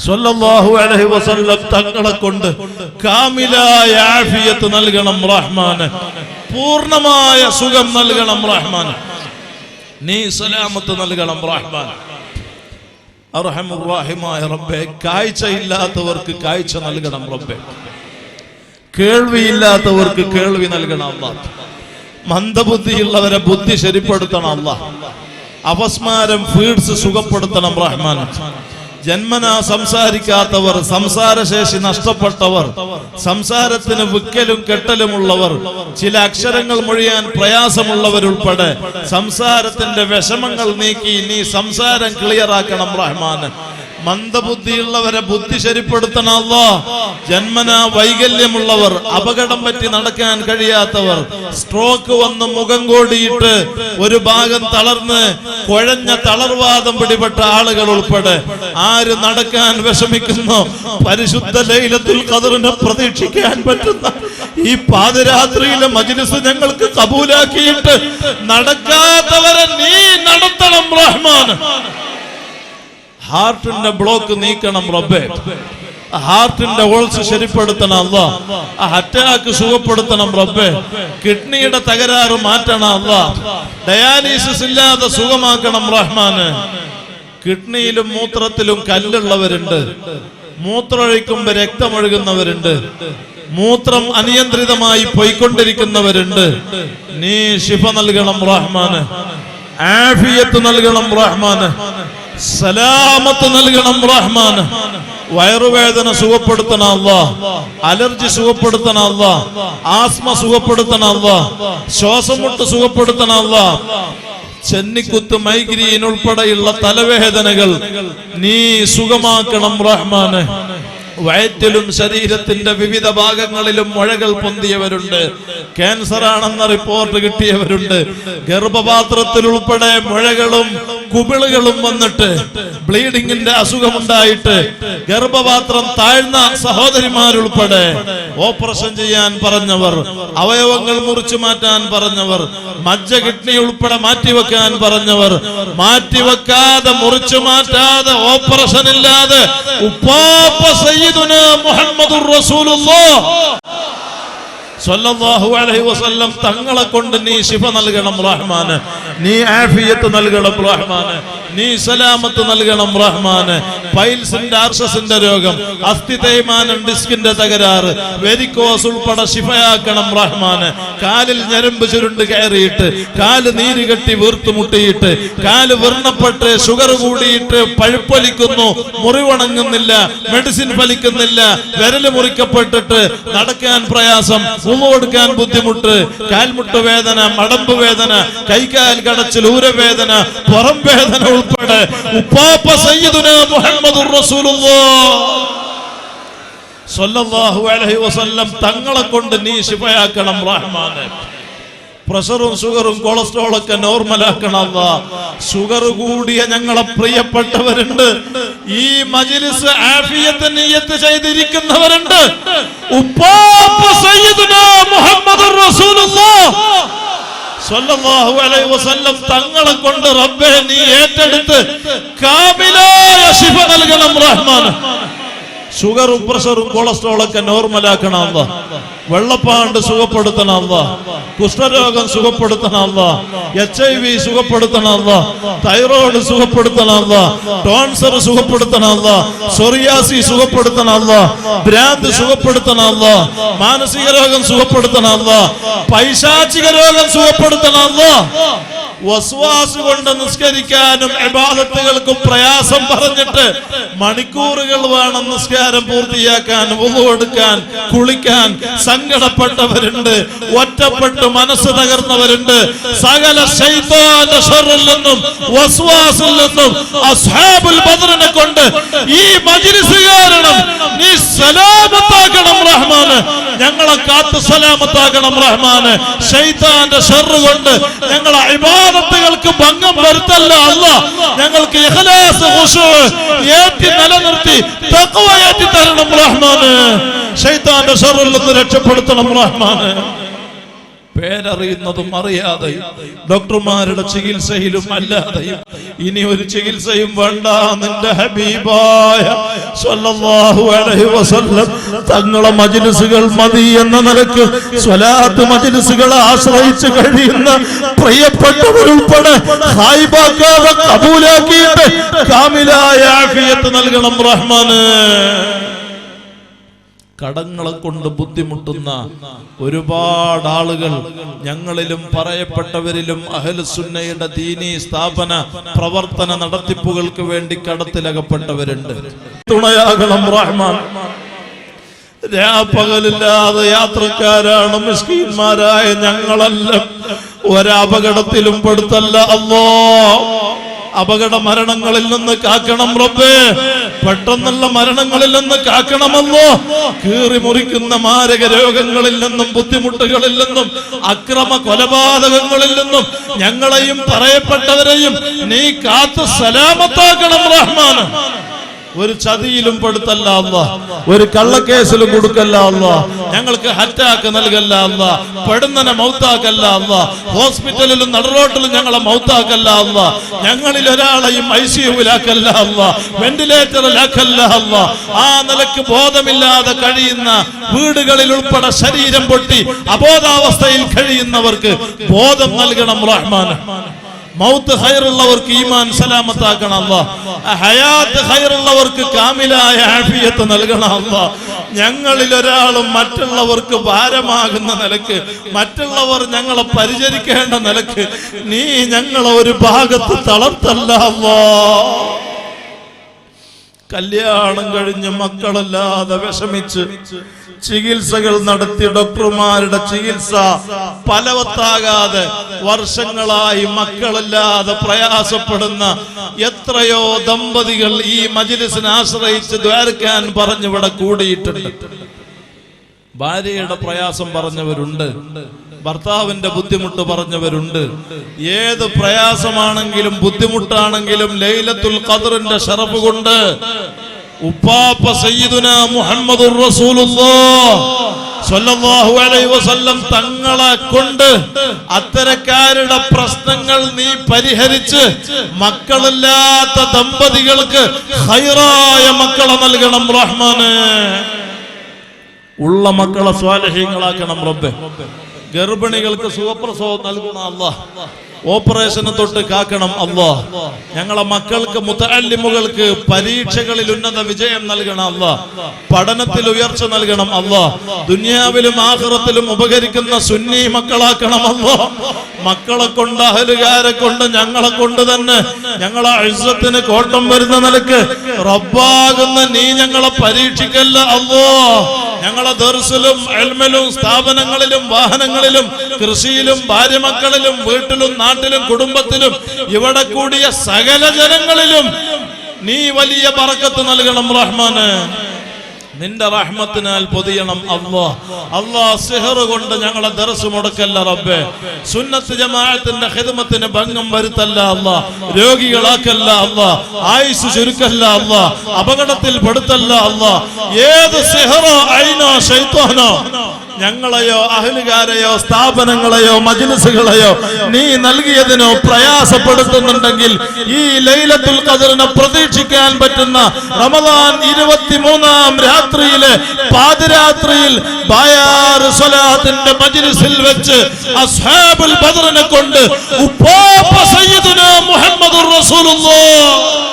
B: സ്വല്ലല്ലാഹു അലൈഹി വസല്ലം തങ്ങളെ കൊണ്ട് കാമിലായ ആഫിയത്ത് നൽകണം റഹ്മാനെ, പൂർണ്ണമായ സുഖം നൽകണം റഹ്മാനെ, നീ സലാമത്ത് നൽകണം റഹ്മാനെ. അർഹമുർ റഹീമായ റബ്ബേ, കാഴ്ചയില്ലാത്തവർക്ക് കാഴ്ച നൽകണം റബ്ബേ, കേൾവിയില്ലാത്തവർക്ക് കേൾവി നൽകണം അല്ലാഹ്, മന്ദബുദ്ധിയുള്ളവരെ ബുദ്ധി ശരിപ്പെടുത്തണം അല്ലാഹ്, അപസ്മാരം ഫീഡ്സ് സുഖപ്പെടുത്തണം റഹ്മാനെ. ജന്മനാ സംസാരിക്കാത്തവർ, സംസാരശേഷി നഷ്ടപ്പെട്ടവർ, സംസാരത്തിന് വിക്കലും കെട്ടലുമുള്ളവർ, ചില അക്ഷരങ്ങൾ മൊഴിയാൻ പ്രയാസമുള്ളവരുൾപ്പെടെ സംസാരത്തിന്റെ വിഷമങ്ങൾ നീക്കി നീ സംസാരം ക്ലിയറാക്കണം റഹ്മാന്. മന്ദബുദ്ധിയുള്ളവരെ ബുദ്ധി ശരിപ്പെടുത്തണം അല്ലാഹ്. ജന്മനാ വൈകല്യമുള്ളവർ, അപകടം പറ്റി നടക്കാൻ കഴിയാത്തവർ, സ്ട്രോക്ക് വന്ന് മുഖം കോടിയിട്ട് ഒരു ഭാഗം തളർന്ന് കുഴഞ്ഞ തളർവാദം പിടിപെട്ട ആളുകൾ ഉൾപ്പെടെ ആര് നടക്കാൻ വിഷമിക്കുന്നു, പരിശുദ്ധ ലൈലത്തുൽ ഖദറിനെ പ്രതീക്ഷിക്കാൻ പറ്റുന്ന ഈ പാതിരാത്രിയിലെ മജ്‌ലിസ് ഞങ്ങൾക്ക് കബൂലാക്കിയിട്ട് നടക്കാത്തവരെ നീ നടത്തണം റഹ്മാൻ. ഹാർട്ടിന്റെ ബ്ലോക്ക് നീക്കണം റബ്ബേ, ഹാർട്ടിന്റെ ഓൾസ് ശരിപ്പെടുത്തണം അല്ലാഹ്, അറ്റാക്ക് സുഖപ്പെടുത്തണം റബ്ബേ, കിഡ്നിയുടെ തകരാറ് മാറ്റണം അല്ലാഹ്, ഡയാലിസിസ് ഇല്ലാതെ സുഖമാക്കണം റഹ്മാന്. കിഡ്നിയിലും മൂത്രത്തിലും കല്ലുള്ളവരുണ്ട്, മൂത്രമൊഴിക്കുമ്പോ രക്തമൊഴുകുന്നവരുണ്ട്, മൂത്രം അനിയന്ത്രിതമായി പോയിക്കൊണ്ടിരിക്കുന്നവരുണ്ട്. നീ ശിഫ നൽകണം റഹ്മാന്, ആഫിയത്ത് നൽകണം റഹ്മാന്, സലാമത്ത് നൽകണം റഹ്മാന്. വയറുവേദന സുഖപ്പെടുത്തണം അല്ലാഹ്, അലർജി സുഖപ്പെടുത്തണം അല്ലാഹ്, ആസ്മ സുഖപ്പെടുത്തണം അല്ലാഹ്, ശ്വാസമുട്ട് സുഖപ്പെടുത്തണം അല്ലാഹ്, ചെന്നിക്കുത്ത്, മൈഗ്രീൻ ഉൾപ്പെടെയുള്ള തലവേദനകൾ നീ സുഖമാക്കണം റഹ്മാന്. വയറ്റിലും ശരീരത്തിന്റെ വിവിധ ഭാഗങ്ങളിലും മുഴകൾ പൊന്തിയവരുണ്ട്, ക്യാൻസർ ആണെന്ന റിപ്പോർട്ട് കിട്ടിയവരുണ്ട്, ഗർഭപാത്രത്തിൽ ഉൾപ്പെടെ മുഴകളും കുമിളുകളും വന്നിട്ട് ബ്ലീഡിങ്ങിന്റെ അസുഖമുണ്ടായിട്ട് ഗർഭപാത്രം താഴ്ന്ന സഹോദരിമാരുൾപ്പെടെ ഓപ്പറേഷൻ ചെയ്യാൻ പറഞ്ഞവർ, അവയവങ്ങൾ മുറിച്ചു മാറ്റാൻ പറഞ്ഞവർ, മജ്ജ കിഡ്നി ഉൾപ്പെടെ മാറ്റിവെക്കാൻ പറഞ്ഞവർ, മാറ്റിവെക്കാതെ മുറിച്ചു മാറ്റാതെ ഓപ്പറേഷൻ ഇല്ലാതെ ഉപ്പാപ്പ സയ്യിദുനാ മുഹമ്മദുർ റസൂലുള്ളാഹ് സ്വല്ലല്ലാഹു അലൈഹി വസല്ലം തങ്ങളെ കൊണ്ട് നീ ശിഫ നൽകണം റഹ്മാന്, നീ ആഫിയത്ത് നൽകണം റഹ്മാന്.
A: നീ സലാമത്ത് നൽകണം റഹ്മാന്. പൈൽസിന്റെ ആർഷസിന്റെ രോഗം, അസ്ഥി തേയ്മാനം, ഡിസ്കിന്റെ തകരാറ്, വെരിക്കോസ് ഉൾപ്പെടെ ശിഫയാക്കണം റഹ്മാന്. കാലിൽ ഞരമ്പ് ചുരുണ്ട് കയറിയിട്ട്, കാല് നീര് കെട്ടി വീർത്തുമുട്ടിയിട്ട്, കാല് വ്രണപ്പെട്ട് ഷുഗർ കൂടിയിട്ട് പഴുപ്പൊലിക്കുന്നു, മുറിവണങ്ങുന്നില്ല, മെഡിസിൻ ഫലിക്കുന്നില്ല, വിരല് മുറിക്കപ്പെട്ടിട്ട് നടക്കാൻ പ്രയാസം, ഉമ്മൊടുക്കാൻ ബുദ്ധിമുട്ട്, കാൽമുട്ട് വേദന, മടമ്പ് വേദന, കൈകാൽ കടച്ചിൽ, ഊരവേദന, പുറം വേദന ഉൾപ്പെടെ ഉപ്പാപ്പ സയ്യിദുനാ മുഹമ്മദുർ റസൂലുള്ളാഹ് സ്വല്ലല്ലാഹു അലൈഹി വസല്ലം തങ്ങളെ കൊണ്ട് നീ ശിഫയാക്കണം റഹ്മാനെ. പ്രഷറും ഷുഗറും കൊളസ്ട്രോളൊക്കെ നോർമലാക്കണം അല്ലാഹ്. ഷുഗർ കൂടിയ ഞങ്ങളെ പ്രിയപ്പെട്ടവരുണ്ട്, ഈ മജ്ലിസ് ആഫിയത്ത് നിയ്യത്ത് ചെയ്തിരിക്കുന്നവരുണ്ട്. ഉപ്പാപ്പ സയ്യിദുനാ മുഹമ്മദുർ റസൂലുള്ളാഹ് സ്വല്ലല്ലാഹു അലൈഹി വസല്ലം തങ്ങളെ കൊണ്ട് റബ്ബേ നീ ഏറ്റെടുത്ത് കാമിലായ ശിഫ നൽകണം റഹ്മാനെ. ഷുഗറും പ്രഷറും കൊളസ്ട്രോളൊക്കെ നോർമലാക്കണം അല്ലാഹ്. വെള്ളപ്പാണ്ട് സുഖപ്പെടുത്തണം അല്ലാഹ്. കുഷ്ഠരോഗം സുഖപ്പെടുത്തണം അല്ലാഹ്. HIV സുഖപ്പെടുത്തണം അല്ലാഹ്. തൈറോയ്ഡ് സുഖപ്പെടുത്തണം അല്ലാഹ്. ടോൺസർ സുഖപ്പെടുത്തണം അല്ലാഹ്. സോറിയാസിസ് സുഖപ്പെടുത്തണം അല്ലാഹ്. ഭ്രാന്ത് സുഖപ്പെടുത്തണം അല്ലാഹ്. മാനസിക രോഗം സുഖപ്പെടുത്തണം അല്ലാഹ്. പൈശാചിക രോഗം സുഖപ്പെടുത്തണം അല്ലാഹ്. വസ്വാസ് കൊണ്ട് നിസ്കരിക്കാനും ഇബാദത്തുകൾക്കും പ്രയാസം പറഞ്ഞിട്ട് മണിക്കൂറുകൾ വേണം നിസ്കാരം പൂർത്തിയാക്കാൻ, വുളു എടുക്കാൻ, കുളിക്കാൻ സങ്കടപ്പെട്ടവരുണ്ട്, ഒറ്റപ്പെട്ട് മനസ്സ് തകർന്നവരുണ്ട്. സകല ശൈത്താന്റെ ശർറിൽ നിന്നും വസ്വാസിൽ നിന്നും അസ്ഹാബുൽ ബദറിനെ കൊണ്ട് ഈ മജ്ലിസ് കാരണം നീ സലാമത്താക്കണം റഹ്മാനെ. ഞങ്ങളെ കാത്ത് സലാമത്താക്കണം റഹ്മാനെ. ശൈത്താന്റെ ശർറ് കൊണ്ട് ഞങ്ങളെ ഇബാദത്തുകൾക്ക് ഭംഗം വരുത്തല്ല അല്ലാഹ്. ഞങ്ങൾക്ക് ഇഖ്ലാസ് ഖുശൂഅ് ഏറ്റി നിലനിർത്തി തഖ്വ ഏറ്റി തരണം റഹ്മാനെ. ശൈത്താന്റെ ശർറിൽ നിന്ന് രക്ഷപ്പെടുത്തണം റഹ്മാനെ. പേരറിയുന്നതും അറിയാതെയും ഡോക്ടർമാരുടെ ചികിത്സയിലും അല്ലാതെയും ഇനി ഒരു ചികിത്സയും വേണ്ട. നിന്റെ ഹബീബായ സ്വല്ലല്ലാഹു അലൈഹി വസല്ലം തങ്ങളെ മജ്ലിസുകൾ മതി എന്ന നിലക്ക് സ്വലാത്ത് മജ്ലിസുകളെ ആശ്രയിച്ച് കഴിയുന്ന പ്രിയപ്പെട്ടവരുൾപ്പെടെ ഹായിബാക്കാതെ കബൂലാക്കിയിട്ട് കാമിലായ ആഫിയത്ത് നൽകണം റഹ്മാനെ. കടങ്ങളെ കൊണ്ട് ബുദ്ധിമുട്ടുന്ന ഒരുപാട് ആളുകൾ ഞങ്ങളിലും പറയപ്പെട്ടവരിലും അഹ്ലുസുന്നയുടെ ദീനീ സ്ഥാപന പ്രവർത്തന നടത്തിപ്പുകൾക്ക് വേണ്ടി കടത്തിലകപ്പെട്ടവരുണ്ട്. തുണയാകണം റഹ്മാൻ. രാപ്പകലില്ലാതെ യാത്രക്കാരാണ് മിസ്കീന്മാരായ ഞങ്ങളെല്ലാം. ഒരപകടത്തിലും പെടുത്തല്ല അല്ലാഹ്. അപകട മരണങ്ങളിൽ നിന്ന് കാക്കണം റബ്ബേ. പെട്ടെന്നുള്ള മരണങ്ങളിൽ നിന്ന് കാക്കണമല്ലോ. കീറി മുറിക്കുന്ന മാരക രോഗങ്ങളിൽ നിന്നും ബുദ്ധിമുട്ടുകളിൽ നിന്നും അക്രമ കൊലപാതകങ്ങളിൽ നിന്നും ഞങ്ങളെയും പറയപ്പെട്ടവരെയും നീ കാത്തു സലാമത്താക്കണം റഹ്മാൻ. ഒരു ചതിയിലും പെടുത്തല്ല അല്ലാഹ്. ഒരു കള്ളക്കേസിലും കൊടുക്കല്ല അല്ലാഹ്. ഞങ്ങൾക്ക് ഹറ്റാക്ക് നൽകല്ല അല്ലാഹ്. പെടുന്നനെ മൗത്താക്കല്ല അല്ലാഹ്. ഹോസ്പിറ്റലിലും നടുറോട്ടിലും ഞങ്ങളെ മൗത്താക്കല്ല അല്ലാഹ്. ഞങ്ങളിൽ ഒരാളെയും ICUവിലാക്കല്ല അല്ലാഹ്. വെന്റിലേറ്ററിലാക്കല്ല അല്ലാഹ്. ആ നിലക്ക് ബോധമില്ലാതെ കഴിയുന്ന വീടുകളിൽ ഉൾപ്പെടെ ശരീരം പൊട്ടി അബോധാവസ്ഥയിൽ കഴിയുന്നവർക്ക് ബോധം നൽകണം റഹ്മാൻ. മൗത്ത് ഖൈറുള്ളവർക്ക് ഈമാൻ സലാമത്താക്കണം അല്ലാഹ്. ഹയാത്ത് ഖൈറുള്ളവർക്ക് കാമിലായ ആഫിയത്ത് നൽകണം അല്ലാഹ്. ഞങ്ങളിൽ ഒരാളും മറ്റുള്ളവർക്ക് ഭാരമാകുന്ന നിലക്ക്, മറ്റുള്ളവർ ഞങ്ങളെ പരിചരിക്കേണ്ട നിലക്ക് നീ ഞങ്ങളെ ഒരു ഭാഗത്ത് തളർത്തല്ല അല്ലാഹ്. കല്യാണം കഴിഞ്ഞ് മക്കളില്ലാതെ വിഷമിച്ച് ചികിത്സകൾ നടത്തി ഡോക്ടർമാരുടെ ചികിത്സ ഫലവത്താകാതെ വർഷങ്ങളായി മക്കളില്ലാതെ പ്രയാസപ്പെടുന്ന എത്രയോ ദമ്പതികൾ ഈ മജ്ലിസിനെ ആശ്രയിച്ച് ദ്വാരക്കാൻ പറഞ്ഞിവിടെ കൂടിയിട്ടുണ്ട്. ഭാര്യയുടെ പ്രയാസം പറഞ്ഞവരുണ്ട്, ഭർത്താവിന്റെ ബുദ്ധിമുട്ട് പറഞ്ഞവരുണ്ട്. ഏത് പ്രയാസമാണെങ്കിലും ബുദ്ധിമുട്ടാണെങ്കിലും ലൈലത്തുൽ ഖദ്റിന്റെ ശറഫ് കൊണ്ട് ഉപ്പാപ്പ സയ്യിദുനാ മുഹമ്മദുർ റസൂലുള്ളാഹ് സ്വല്ലല്ലാഹു അലൈഹി വസല്ലം തങ്ങളെ കൊണ്ട് അത്തരക്കാരുടെ പ്രശ്നങ്ങൾ നീ പരിഹരിച്ച് മക്കളില്ലാത്ത ദമ്പതികൾക്ക് ഖൈറായ മക്കളെ നൽകണം റഹ്മാനെ. ഉള്ള മക്കളെ സ്വാലിഹീങ്ങളാക്കണം റബ്ബേ.
B: ഗർഭിണികൾക്ക് സുഖപ്രസവം നൽകണം അല്ലാഹ്. ഓപ്പറേഷന് തൊട്ട് കാക്കണം അല്ലാഹ്. ഞങ്ങളെ മക്കൾക്ക് മുതഅല്ലിമുകൾക്ക് പരീക്ഷകളിൽ ഉന്നത വിജയം നൽകണം അല്ലാഹ്. പഠനത്തിൽ ഉയർച്ച നൽകണം അല്ലാഹ്. ദുനിയാവിലും ആഖിറത്തിലും ഉപകരിക്കുന്ന സുന്നി മക്കളാക്കണം അല്ലാഹ്. മക്കളെ കൊണ്ട് അഹലുകാരെ കൊണ്ട് ഞങ്ങളെ കൊണ്ട് തന്നെ ഞങ്ങളെ ഇസ്സത്തിന് കോട്ടം വരുന്ന നിലക്ക് റബ്ബാകുന്ന നീ ഞങ്ങളെ പരീക്ഷിക്കല്ല അല്ലാഹ്. ഞങ്ങളെ ദർസിലും ഇൽമിലും സ്ഥാപനങ്ങളിലും വാഹനങ്ങളിലും കൃഷിയിലും ഭാര്യമക്കളിലും വീട്ടിലും നാട്ടിലും കുടുംബത്തിലും ഇവിടെ കൂടിയ സകല ജനങ്ങളിലും നീ വലിയ ബറക്കത്ത് നൽകണം റഹ്മാനെ. നിന്റെ റഹ്മത്തിനാൽ പൊതിയണം അല്ലാഹ്. അല്ലാഹ് സിഹർ കൊണ്ട് ഞങ്ങളെ ദർസ് മുടക്കല്ല റബ്ബേ. സുന്നത്ത് ജമാഅത്തിന്റെ ഖിദ്മത്തിന് ഭംഗം വരുത്തല്ല അല്ലാഹ്. രോഗികളാക്കല്ല അല്ലാഹ്. ആയുസ് ചുരുക്കല്ല അല്ലാഹ്. അപകടത്തിൽ പെടുത്തല്ല അല്ലാഹ്. ഏത് സിഹറോ ഐനോ ശൈത്വാനോ ഞങ്ങളെയോ അഹ്ലുകാരെയോ സ്ഥാപനങ്ങളെയോ മജ്ലിസുകളെയോ നീ നൽകിയതിനോ പ്രയാസപ്പെടുത്തുന്നുണ്ടെങ്കിൽ ഈ ലൈലത്തുൽ ഖദ്റിനെ പ്രതീക്ഷിക്കാൻ പറ്റുന്ന റമദാൻ 23-ാം രാത്രിയിലെ പാതിരാത്രിയിൽ ബയാർ സ്വലാത്തിന്റെ മജ്ലിസിൽ വെച്ച് അസ്ഹാബുൽ ബദ്റിനെ കൊണ്ട് ഉപ്പാപ്പ സയ്യിദുനാ മുഹമ്മദുർ റസൂലുള്ളാഹ്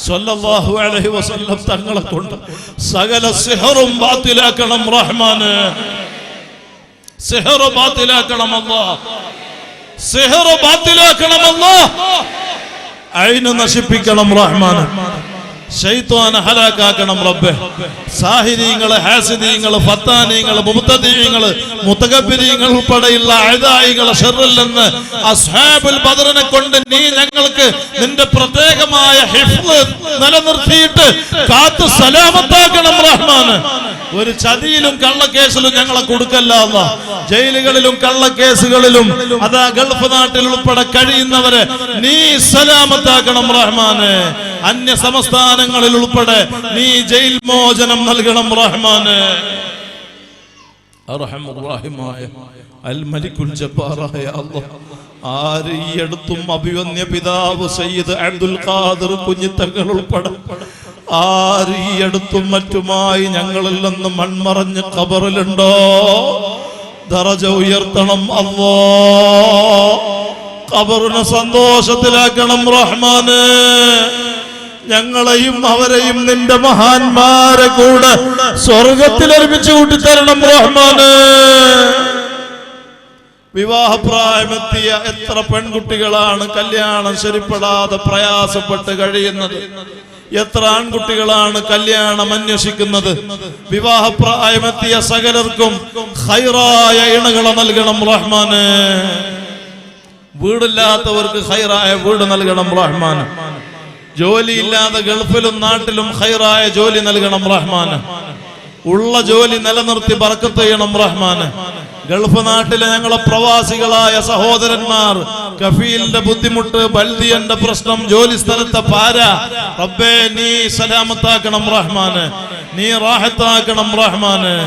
B: സല്ലല്ലാഹു അലൈഹി വസല്ലം തങ്ങളെ കൊണ്ട് സകല സിഹറും ബാത്തിലാക്കണം റഹ്മാനെ. സിഹർ ബാത്തിലാക്കണം അല്ലാഹ്. സിഹർ ബാത്തിലാക്കണം അല്ലാഹ്. ഐന് നശിപ്പിക്കണം റഹ്മാനെ. ശൈത്വാനെ ഹലാക്കാക്കണം റബ്ബേ. സാഹിരീങ്ങള്, ഹാസിദീങ്ങള്, ഫത്താനീങ്ങള്, മുബ്തദീങ്ങള്, മുതകബ്ബിരീങ്ങൾ ഉൾപ്പെടെയുള്ള അഅദായികളെ ശർറിൽ നിന്ന് അസ്ഹാബുൽ ബദ്റിനെ കൊണ്ട് നീ ഞങ്ങൾക്ക് നിന്റെ പ്രത്യേകമായ ഹിഫ്ള് നിലനിർത്തിയിട്ട് കാത്തു സലാമത്താക്കണം റഹ്മാനെ. ഒരു ചതിയിലും കള്ളക്കേസിലും ഞങ്ങളെ കൊടുക്കല്ല അല്ലാഹ്. ജയിലുകളിലും കള്ളക്കേസുകളിലും അതാ ഗൾഫ് നാട്ടിൽ ഉൾപ്പെടെ കഴിയുന്നവരെ നീ സലാമത്താക്കണം റഹ്മാനെ. അന്യ സംസ്ഥാനങ്ങളിൽ ഉൾപ്പെടെ നീ ജയിൽ മോചനം നൽകണം റഹ്മാനെ. അർഹമുർ-റഹീമായ അൽ മലിക്കുൽ ജബ്ബാറായ അല്ലാഹ്, ആര് ഈ അടുത്തും അഭിവന്യ പിതാവ് സയ്യിദ് അബ്ദുൽ ഖാദിർ കുഞ്ഞിത്തങ്ങൾ ഉൾപ്പെടെ ആര് ഈ അടുത്തും മറ്റുമായി ഞങ്ങളിൽ നിന്ന് മൺമറഞ്ഞ് ഖബറിലുണ്ടോ ദറജ ഉയർത്തണം അല്ലാഹ്. ഖബറിനെ സന്തോഷത്തിലാക്കണം റഹ്മാനെ. ഞങ്ങളെയും അവരെയും നിന്റെ മഹാന്മാരെ കൂടെ സ്വർഗത്തിൽ ഒരുമിച്ച് കൂട്ടിത്തരണം റഹ്മാനെ. വിവാഹപ്രായമെത്തിയ എത്ര പെൺകുട്ടികളാണ് കല്യാണം ശരിപ്പെടാതെ പ്രയാസപ്പെട്ട് കഴിയുന്നത്. എത്ര ആൺകുട്ടികളാണ് കല്യാണം അന്വേഷിക്കുന്നത്. വിവാഹപ്രായമെത്തിയ സകലർക്കും ഖൈറായ ഇണകളെ നൽകണം റഹ്മാനെ. വീടില്ലാത്തവർക്ക് ഖൈറായ വീട് നൽകണം റഹ്മാനെ. ജോലിയില്ലാതെ ഗൾഫിലും നാട്ടിലും ഖൈറായ ജോലി നൽകണം റഹ്മാനെ. ഉള്ള ജോലി നിലനിർത്തി ബർക്കത്ത് ചെയ്യണം റഹ്മാനെ. ഗൾഫ് നാട്ടിലെ ഞങ്ങളെ പ്രവാസികളായ സഹോദരന്മാർ കഫീലിന്റെ ബുദ്ധിമുട്ട്, ബൽദിയന്റെ പ്രശ്നം, ജോലി സ്ഥലത്തെ പാര റബ്ബേ നീ സലാമത്താക്കണം റഹ്മാനെ. നീ റാഹത്താക്കണം റഹ്മാനെ.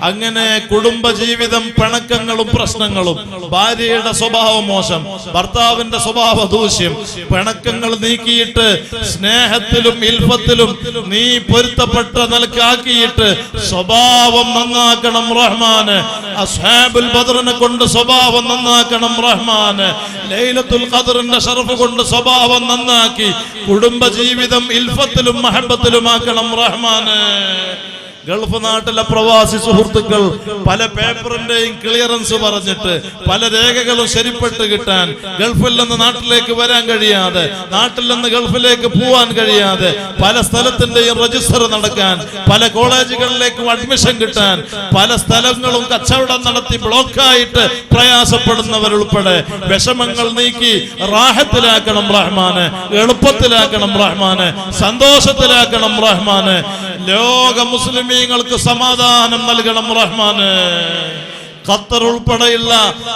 B: അങ്ങനെ കുടുംബജീവിതം പിണക്കങ്ങളും പ്രശ്നങ്ങളും, ഭാര്യയുടെ സ്വഭാവ മോശം, ഭർത്താവിന്റെ സ്വഭാവ ദൂഷ്യം, പിണക്കങ്ങൾ നീക്കിയിട്ട് സ്നേഹത്തിലും ഇൽഫത്തിലും നീ പൊരുത്തപ്പെട്ട നിലക്കാക്കിയിട്ട് സ്വഭാവം നന്നാക്കണം റഹ്മാനെ. അസ്ഹാബുൽ ബദ്റിനെ കൊണ്ട് സ്വഭാവം നന്നാക്കണം റഹ്മാനെ. ലൈലത്തുൽ ഖദ്റിന്റെ ശറഫ് കൊണ്ട് സ്വഭാവം നന്നാക്കി കുടുംബജീവിതം ഇൽഫത്തിലും മഹബത്തിലുമാക്കണം റഹ്മാനെ. ഗൾഫ് നാട്ടിലെ പ്രവാസി സുഹൃത്തുക്കൾ പല പേപ്പറിന്റെയും ക്ലിയറൻസ് പറഞ്ഞിട്ട് പല രേഖകളും ശരിപ്പെട്ട് കിട്ടാൻ ഗൾഫിൽ നിന്ന് നാട്ടിലേക്ക് വരാൻ കഴിയാതെ, നാട്ടിൽ നിന്ന് ഗൾഫിലേക്ക് പോവാൻ കഴിയാതെ, പല സ്ഥലത്തിന്റെയും രജിസ്റ്റർ നടക്കാൻ, പല കോളേജുകളിലേക്കും അഡ്മിഷൻ കിട്ടാൻ, പല സ്ഥലങ്ങളും കച്ചവടം നടത്തി ബ്ലോക്കായിട്ട് പ്രയാസപ്പെടുന്നവരുൾപ്പെടെ വിഷമങ്ങൾ നീക്കി റാഹത്തിലാക്കണം റഹ്മാനെ. എളുപ്പത്തിലാക്കണം റഹ്മാനെ. സന്തോഷത്തിലാക്കണം റഹ്മാനെ. ലോക മുസ്ലിമീങ്ങൾക്ക് സമാധാനം നൽകണം റഹ്മാനെ. ഖത്തർ ഉൾപ്പെടെയുള്ള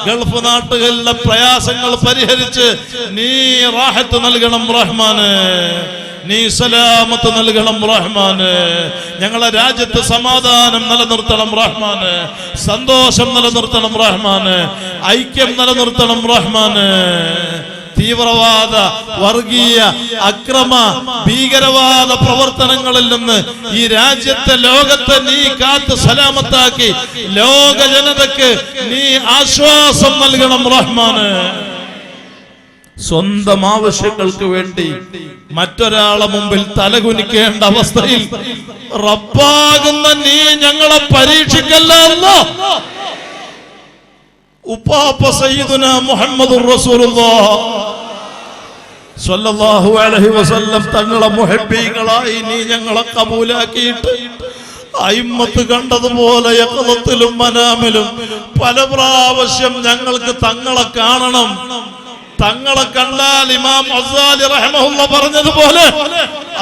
B: ഗൾഫ് നാട്ടുകളിലെ പ്രയാസങ്ങൾ പരിഹരിച്ച് നീ റാഹത്ത് നൽകണം റഹ്മാനെ. നീ സലാമത്ത് നൽകണം റഹ്മാനെ. ഞങ്ങളെ രാജ്യത്ത് സമാധാനം നിലനിർത്തണം റഹ്മാനെ. സന്തോഷം നിലനിർത്തണം റഹ്മാനെ. ഐക്യം നിലനിർത്തണം റഹ്മാനെ. തീവ്രവാദ, വർഗീയ, അക്രമ, ഭീകരവാദ പ്രവർത്തനങ്ങളിൽ നിന്ന് ഈ രാജ്യത്തെ, ലോകത്തെ നീ കാത്ത് സലാമത്താക്കി ലോക ജനതയ്ക്ക് നീ ആശ്വാസം നൽകണം റഹ്മാന്. സ്വന്തം ആവശ്യങ്ങൾക്ക് വേണ്ടി മറ്റൊരാളെ മുമ്പിൽ തലകുനിക്കേണ്ട അവസ്ഥയിൽ റബ്ബാകുന്ന നീ ഞങ്ങളെ പരീക്ഷിക്കല്ല അല്ലാഹ്. ഉപ്പാപ്പ സയ്യിദുനാ മുഹമ്മദുർ റസൂലുള്ളാഹ് സ്വല്ലല്ലാഹു അലൈഹി വസല്ലം തങ്ങളെ മുഹബ്ബീകളായി നീ ഞങ്ങളെ കബൂലാക്കിയിട്ട് അയിമ്മത്ത് കണ്ടതുപോലെ യഖ്ളത്തിലും മനാമിലും പല പ്രാവശ്യം ഞങ്ങൾക്ക് തങ്ങളെ കാണണം. തങ്ങളെ കണ്ടാൽ ഇമാം ഗസാലി റഹിമഹുല്ലാഹ് പറഞ്ഞതുപോലെ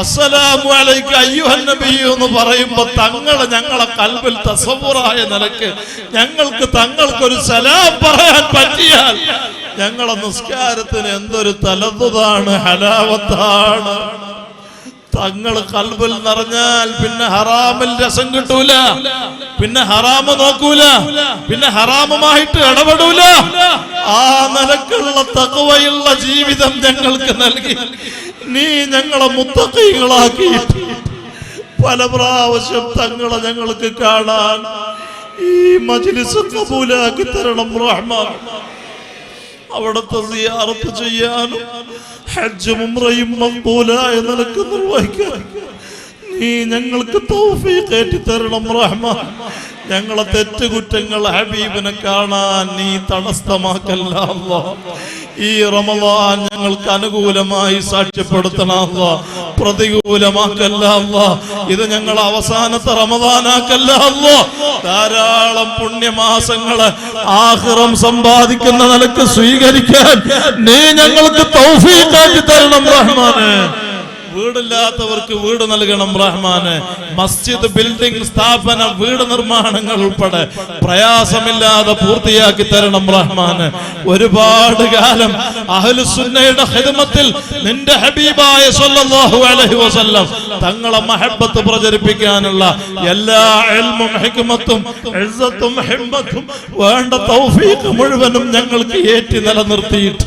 B: അസ്സലാമു അലൈക അയ്യുഹൻ നബിയ്യ് എന്ന് പറയുമ്പോൾ തങ്ങളെ ഞങ്ങളെ കൽബിൽ തസവ്വുറായ നിലയ്ക്ക് ഞങ്ങൾക്ക് തങ്ങൾക്കൊരു സലാം പറയാൻ പറ്റിയാൽ ഞങ്ങളെ നിസ്കാരത്തിന് എന്തൊരു തലദ്ദുതാണ്, ഹലാവത്താണ്. തങ്ങൾ കൽബിൽ നിറഞ്ഞാൽ പിന്നെ ഹറാമിൽ രസം കിട്ടൂല, പിന്നെ ഹറാമ് നോക്കൂല, പിന്നെ ഹറാമുമായിട്ട് ഇടപെടൂല. ആ നിലക്കുള്ള തഖ്വയുള്ള ജീവിതം ഞങ്ങൾക്ക് നൽകി നീ ഞങ്ങളെ മുത്തഖീകളാക്കി പല പ്രാവശ്യം തങ്ങളെ ഞങ്ങൾക്ക് കാണാൻ ഈ മജ്ലിസ് കബൂലാക്കി തരണം റഹ്മാൻ. അവിടുത്തെ സിയാറത്ത് ചെയ്യാനും ഹജ്ജും ഉംറയും മഖ്ബൂലായ നിലക്ക് നിർവഹിക്കാൻ നീ ഞങ്ങൾക്ക് തൗഫീഖ് ഏറ്റി തരണം റഹ്മാൻ. ഞങ്ങളെ തെറ്റുകുറ്റങ്ങൾ ഹബീബിനെ കാണാൻ നീ തടസ്സമാക്കല്ല അല്ലാഹ്. ഈ റമളാൻ ഞങ്ങൾക്ക് അനുകൂലമായി സാക്ഷ്യപ്പെടുത്തണം അല്ലാഹ്, പ്രതികൂലമാക്കല്ല അല്ലാഹ്. ഇത് ഞങ്ങൾ അവസാനത്തെ റമളാനാക്കല്ല അല്ലാഹ്. ധാരാളം പുണ്യമാസങ്ങള് ആഖിറം സമ്പാദിക്കുന്ന നിലക്ക് സ്വീകരിക്കാൻ നീ ഞങ്ങൾക്ക് തൗഫീഖ് ആക്കി തരണം റഹ്മാനെ. വീടില്ലാത്തവർക്ക് വീട് നൽകണം റഹ്മാന്. മസ്ജിദ്, ബിൽഡിംഗ്, സ്ഥാപന, വീട് നിർമ്മാണങ്ങൾ ഉൾപ്പെടെ പ്രയാസമില്ലാതെ പൂർത്തിയാക്കി തരണം റഹ്മാന്. ഒരുപാട് കാലം അഹ്ലുസുന്നയുടെ ഖിദ്മത്തിൽ നിന്റെ ഹബീബായ സ്വല്ലല്ലാഹു അലൈഹി വസല്ലം തങ്ങളെ മഹബ്ബത്ത് പ്രചരിപ്പിക്കാനുള്ള എല്ലാ ഇൽമും ഹിക്മത്തും ഇസ്സത്തും ഹിമ്മത്തും വേണ്ട തൗഫീഖ് മുഴുവനും ഞങ്ങൾക്ക് ഏറ്റി നിലനിർത്തിയിട്ട്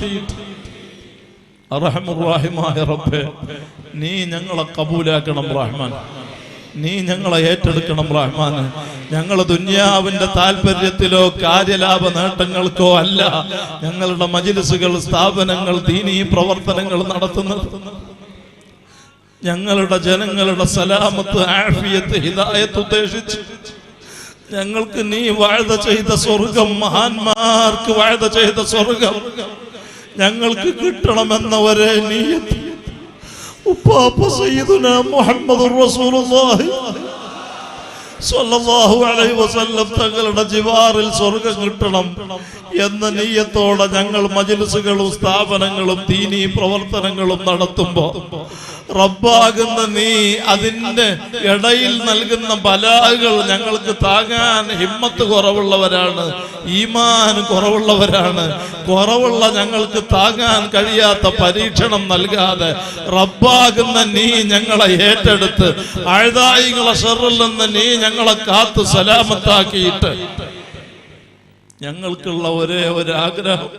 B: അർഹമുർ റഹീമായ റബ്ബേ നീ ഞങ്ങളെ കബൂലാക്കണം റഹ്മാൻ. നീ ഞങ്ങളെ ഏറ്റെടുക്കണം റഹ്മാൻ. ഞങ്ങൾ ദുനിയാവിന്റെ താല്പര്യത്തിലോ കാര്യലാഭ നേട്ടങ്ങൾക്കോ അല്ല ഞങ്ങളുടെ മജ്ലിസുകൾ, സ്ഥാപനങ്ങൾ, ദീനീ പ്രവർത്തനങ്ങൾ നടത്തുന്നത്. ഞങ്ങളുടെ ജനങ്ങളുടെ സലാമത്ത്, ആഫിയത്ത്, ഹിദായത്ത് ഉദ്ദേശിച്ച് ഞങ്ങൾക്ക് നീ വഅദ ചെയ്ത സ്വർഗം, മഹാന്മാർക്ക് വഅദ ചെയ്ത സ്വർഗം ഞങ്ങൾക്ക് കിട്ടണമെന്ന ഒരേ നിയ്യത്ത് ഉപ്പാപ്പ സയ്യിദുനാ മുഹമ്മദുർ റസൂലുള്ളാഹി സ്വല്ലല്ലാഹു അലൈഹി വസല്ലം തങ്ങളുടെ ജിവാറിൽ സ്വർഗം കിട്ടണം എന്ന നിയ്യത്തോടെ ഞങ്ങൾ മജ്ലിസുകളും സ്ഥാപനങ്ങളും ദീനീ പ്രവർത്തനങ്ങളും നടത്തുമ്പോൾ റബ്ബാകുന്ന നീ അതിന്റെ ഇടയിൽ നൽകുന്ന ബലാകൾ ഞങ്ങൾക്ക് താങ്ങാൻ ഹിമ്മത്ത് കുറവുള്ളവരാണ്, ഈമാൻ കുറവുള്ളവരാണ്. കുറവുള്ള ഞങ്ങൾക്ക് താങ്ങാൻ കഴിയാത്ത പരീക്ഷണം നൽകാതെ റബ്ബാകുന്ന നീ ഞങ്ങളെ ഏറ്റെടുത്ത് അഅദായികളെ ശർറിൽ നിന്ന് നീ ഞങ്ങളെ കാത്ത് സലാമത്താക്കിയിട്ട് ഞങ്ങൾക്കുള്ള ഒരേ ഒരു ആഗ്രഹം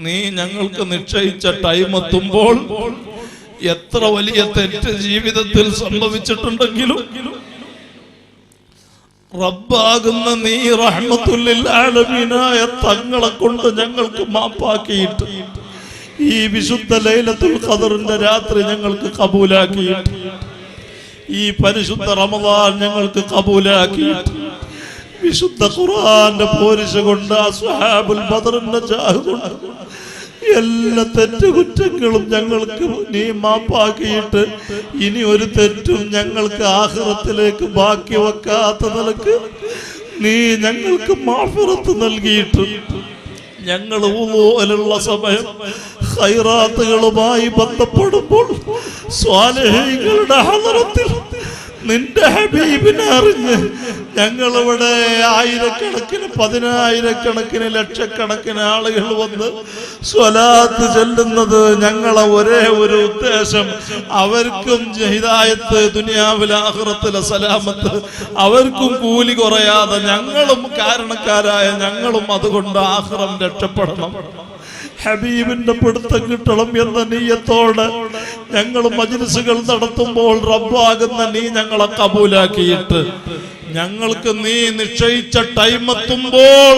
B: നീ ഞങ്ങൾക്ക് നിശ്ചയിച്ച ടൈം എത്തുമ്പോൾ എത്ര വലിയ തെറ്റ് ജീവിതത്തിൽ സംഭവിച്ചിട്ടുണ്ടെങ്കിലും റബ്ബാകുന്ന നീ റഹ്മത്തുൽ ലിൽ ആലമീനായ തങ്ങളെ കൊണ്ട് ഞങ്ങൾക്ക് മാപ്പാക്കിയിട്ട് ഈ വിശുദ്ധ ലൈലത്തുൽ ഖദറിന്റെ രാത്രി ഞങ്ങൾക്ക് കബൂലാക്കിയിട്ട് ഈ പരിശുദ്ധ റമളാൻ ഞങ്ങൾക്ക് കബൂലാക്കിയിട്ട് വിശുദ്ധ ഖുർആന്റെ പോരിശ കൊണ്ട് അസ്ഹാബുൽ ബദറിന്റെ ജാഹ് കൊണ്ട് എല്ലാ തെറ്റുകുറ്റങ്ങളും ഞങ്ങൾക്ക് നീ മാപ്പാക്കിയിട്ട് ഇനി ഒരു തെറ്റും ഞങ്ങൾക്ക് ആഖിറത്തിലേക്ക് ബാക്കി വെക്കാത്ത നിലക്ക് നീ ഞങ്ങൾക്ക് മാഫിറത്ത് നൽകിയിട്ട് ഞങ്ങൾ വുളൂഇലുള്ള സമയം ഖൈറാത്തുകളുമായി ബന്ധപ്പെടുമ്പോൾ സ്വാലിഹീങ്ങളുടെ ഹളറത്തിൽ നിന്റെ ഹബീബിനെ അറിഞ്ഞ് ഞങ്ങളിവിടെ ആയിരക്കണക്കിന്, പതിനായിരക്കണക്കിന്, ലക്ഷക്കണക്കിന് ആളുകൾ വന്ന് സ്വലാത്ത് ചെല്ലുന്നത് ഞങ്ങളെ ഒരേ ഒരു ഉദ്ദേശം അവർക്കും ഹിദായത്ത്, ദുനിയാവിലെ ആഖിറത്തിലെ സലാമത്ത്, അവർക്കും കൂലി കുറയാതെ ഞങ്ങളും കാരണക്കാരായ ഞങ്ങളും അതുകൊണ്ട് ആഖിറം രക്ഷപ്പെടണം. ഹബീബിന്റെ പിടുത്തം കിട്ടണം എന്ന നീയത്തോടെ ഞങ്ങൾ മജ്ലിസുകൾ നടത്തുമ്പോൾ റബ്ബാകുന്ന നീ ഞങ്ങളെ കബൂലാക്കിയിട്ട് ഞങ്ങൾക്ക് നീ നിശ്ചയിച്ച ടൈം എത്തുമ്പോൾ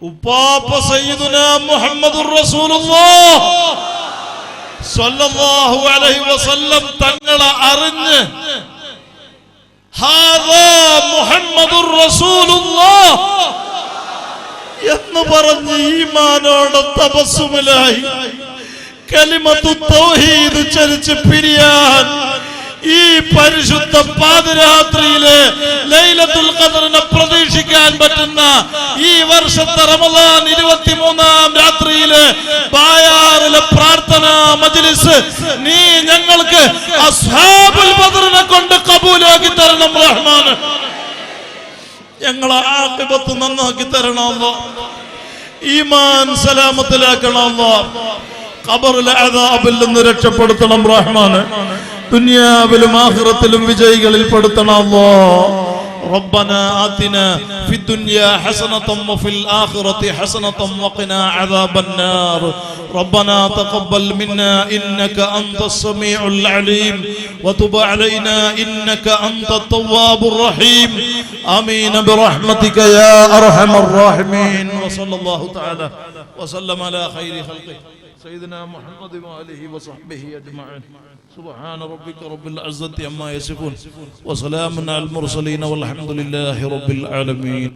B: ഉപ്പാപ്പ സയ്യിദുനാ മുഹമ്മദുർ റസൂലുള്ളാഹ് സ്വല്ലല്ലാഹു അലൈഹി വസല്ലം തങ്ങളെ അറിഞ്ഞ് ഹാദാ മുഹമ്മദുർ റസൂലുള്ളാഹ് എന്ന് പറഞ്ഞ് ഈമാനോടെ തപസ്സുമിലായി കലിമത്തു തൗഹീദ് ചരിച്ച് പിരിയാൻ ഈ പരിശുദ്ധ പാതിരാത്രിയിലെ ലൈലത്തുൽ ഖദറിനെ പ്രതീക്ഷിക്കാൻ പറ്റുന്ന ഈ വർഷത്തെ റമളാൻ 23-ാം രാത്രിയിലെ ബായാറിലെ പ്രാർത്ഥനാ മജ്ലിസ് നീ ഞങ്ങൾക്ക് അസ്ഹാബുൽ ബദറിനെ കൊണ്ട് കബൂലാക്കി തരണം റഹ്മാൻ. ഞങ്ങളെ ആഖിബത്ത് നന്നാക്കി തരണം അല്ലാഹ്. ഈമാൻ സലാമത്തിലാക്കണം അല്ലാഹ്. ഖബറിലെ അദാബിൽ നിന്ന് രക്ഷപ്പെടുത്തണം റഹ്മാൻ. ദുനിയാവിലും ആഖിറത്തിലും വിജയികളിൽ പെടുത്തണം അല്ലാഹ്. ربنا آتنا في الدنيا حسنة وفي الآخرة حسنة وقنا عذاب النار. ربنا تقبل منا إنك أنت السميع العليم وتب علينا إنك أنت التواب الرحيم. آمين برحمتك يا أرحم الراحمين. وصلى الله تعالى وسلم على خير خلقه سيدنا محمد وآله وصحبه أجمعين. سبحان ربك رب العزة عما يصفون وسلام على المرسلين والحمد لله رب العالمين.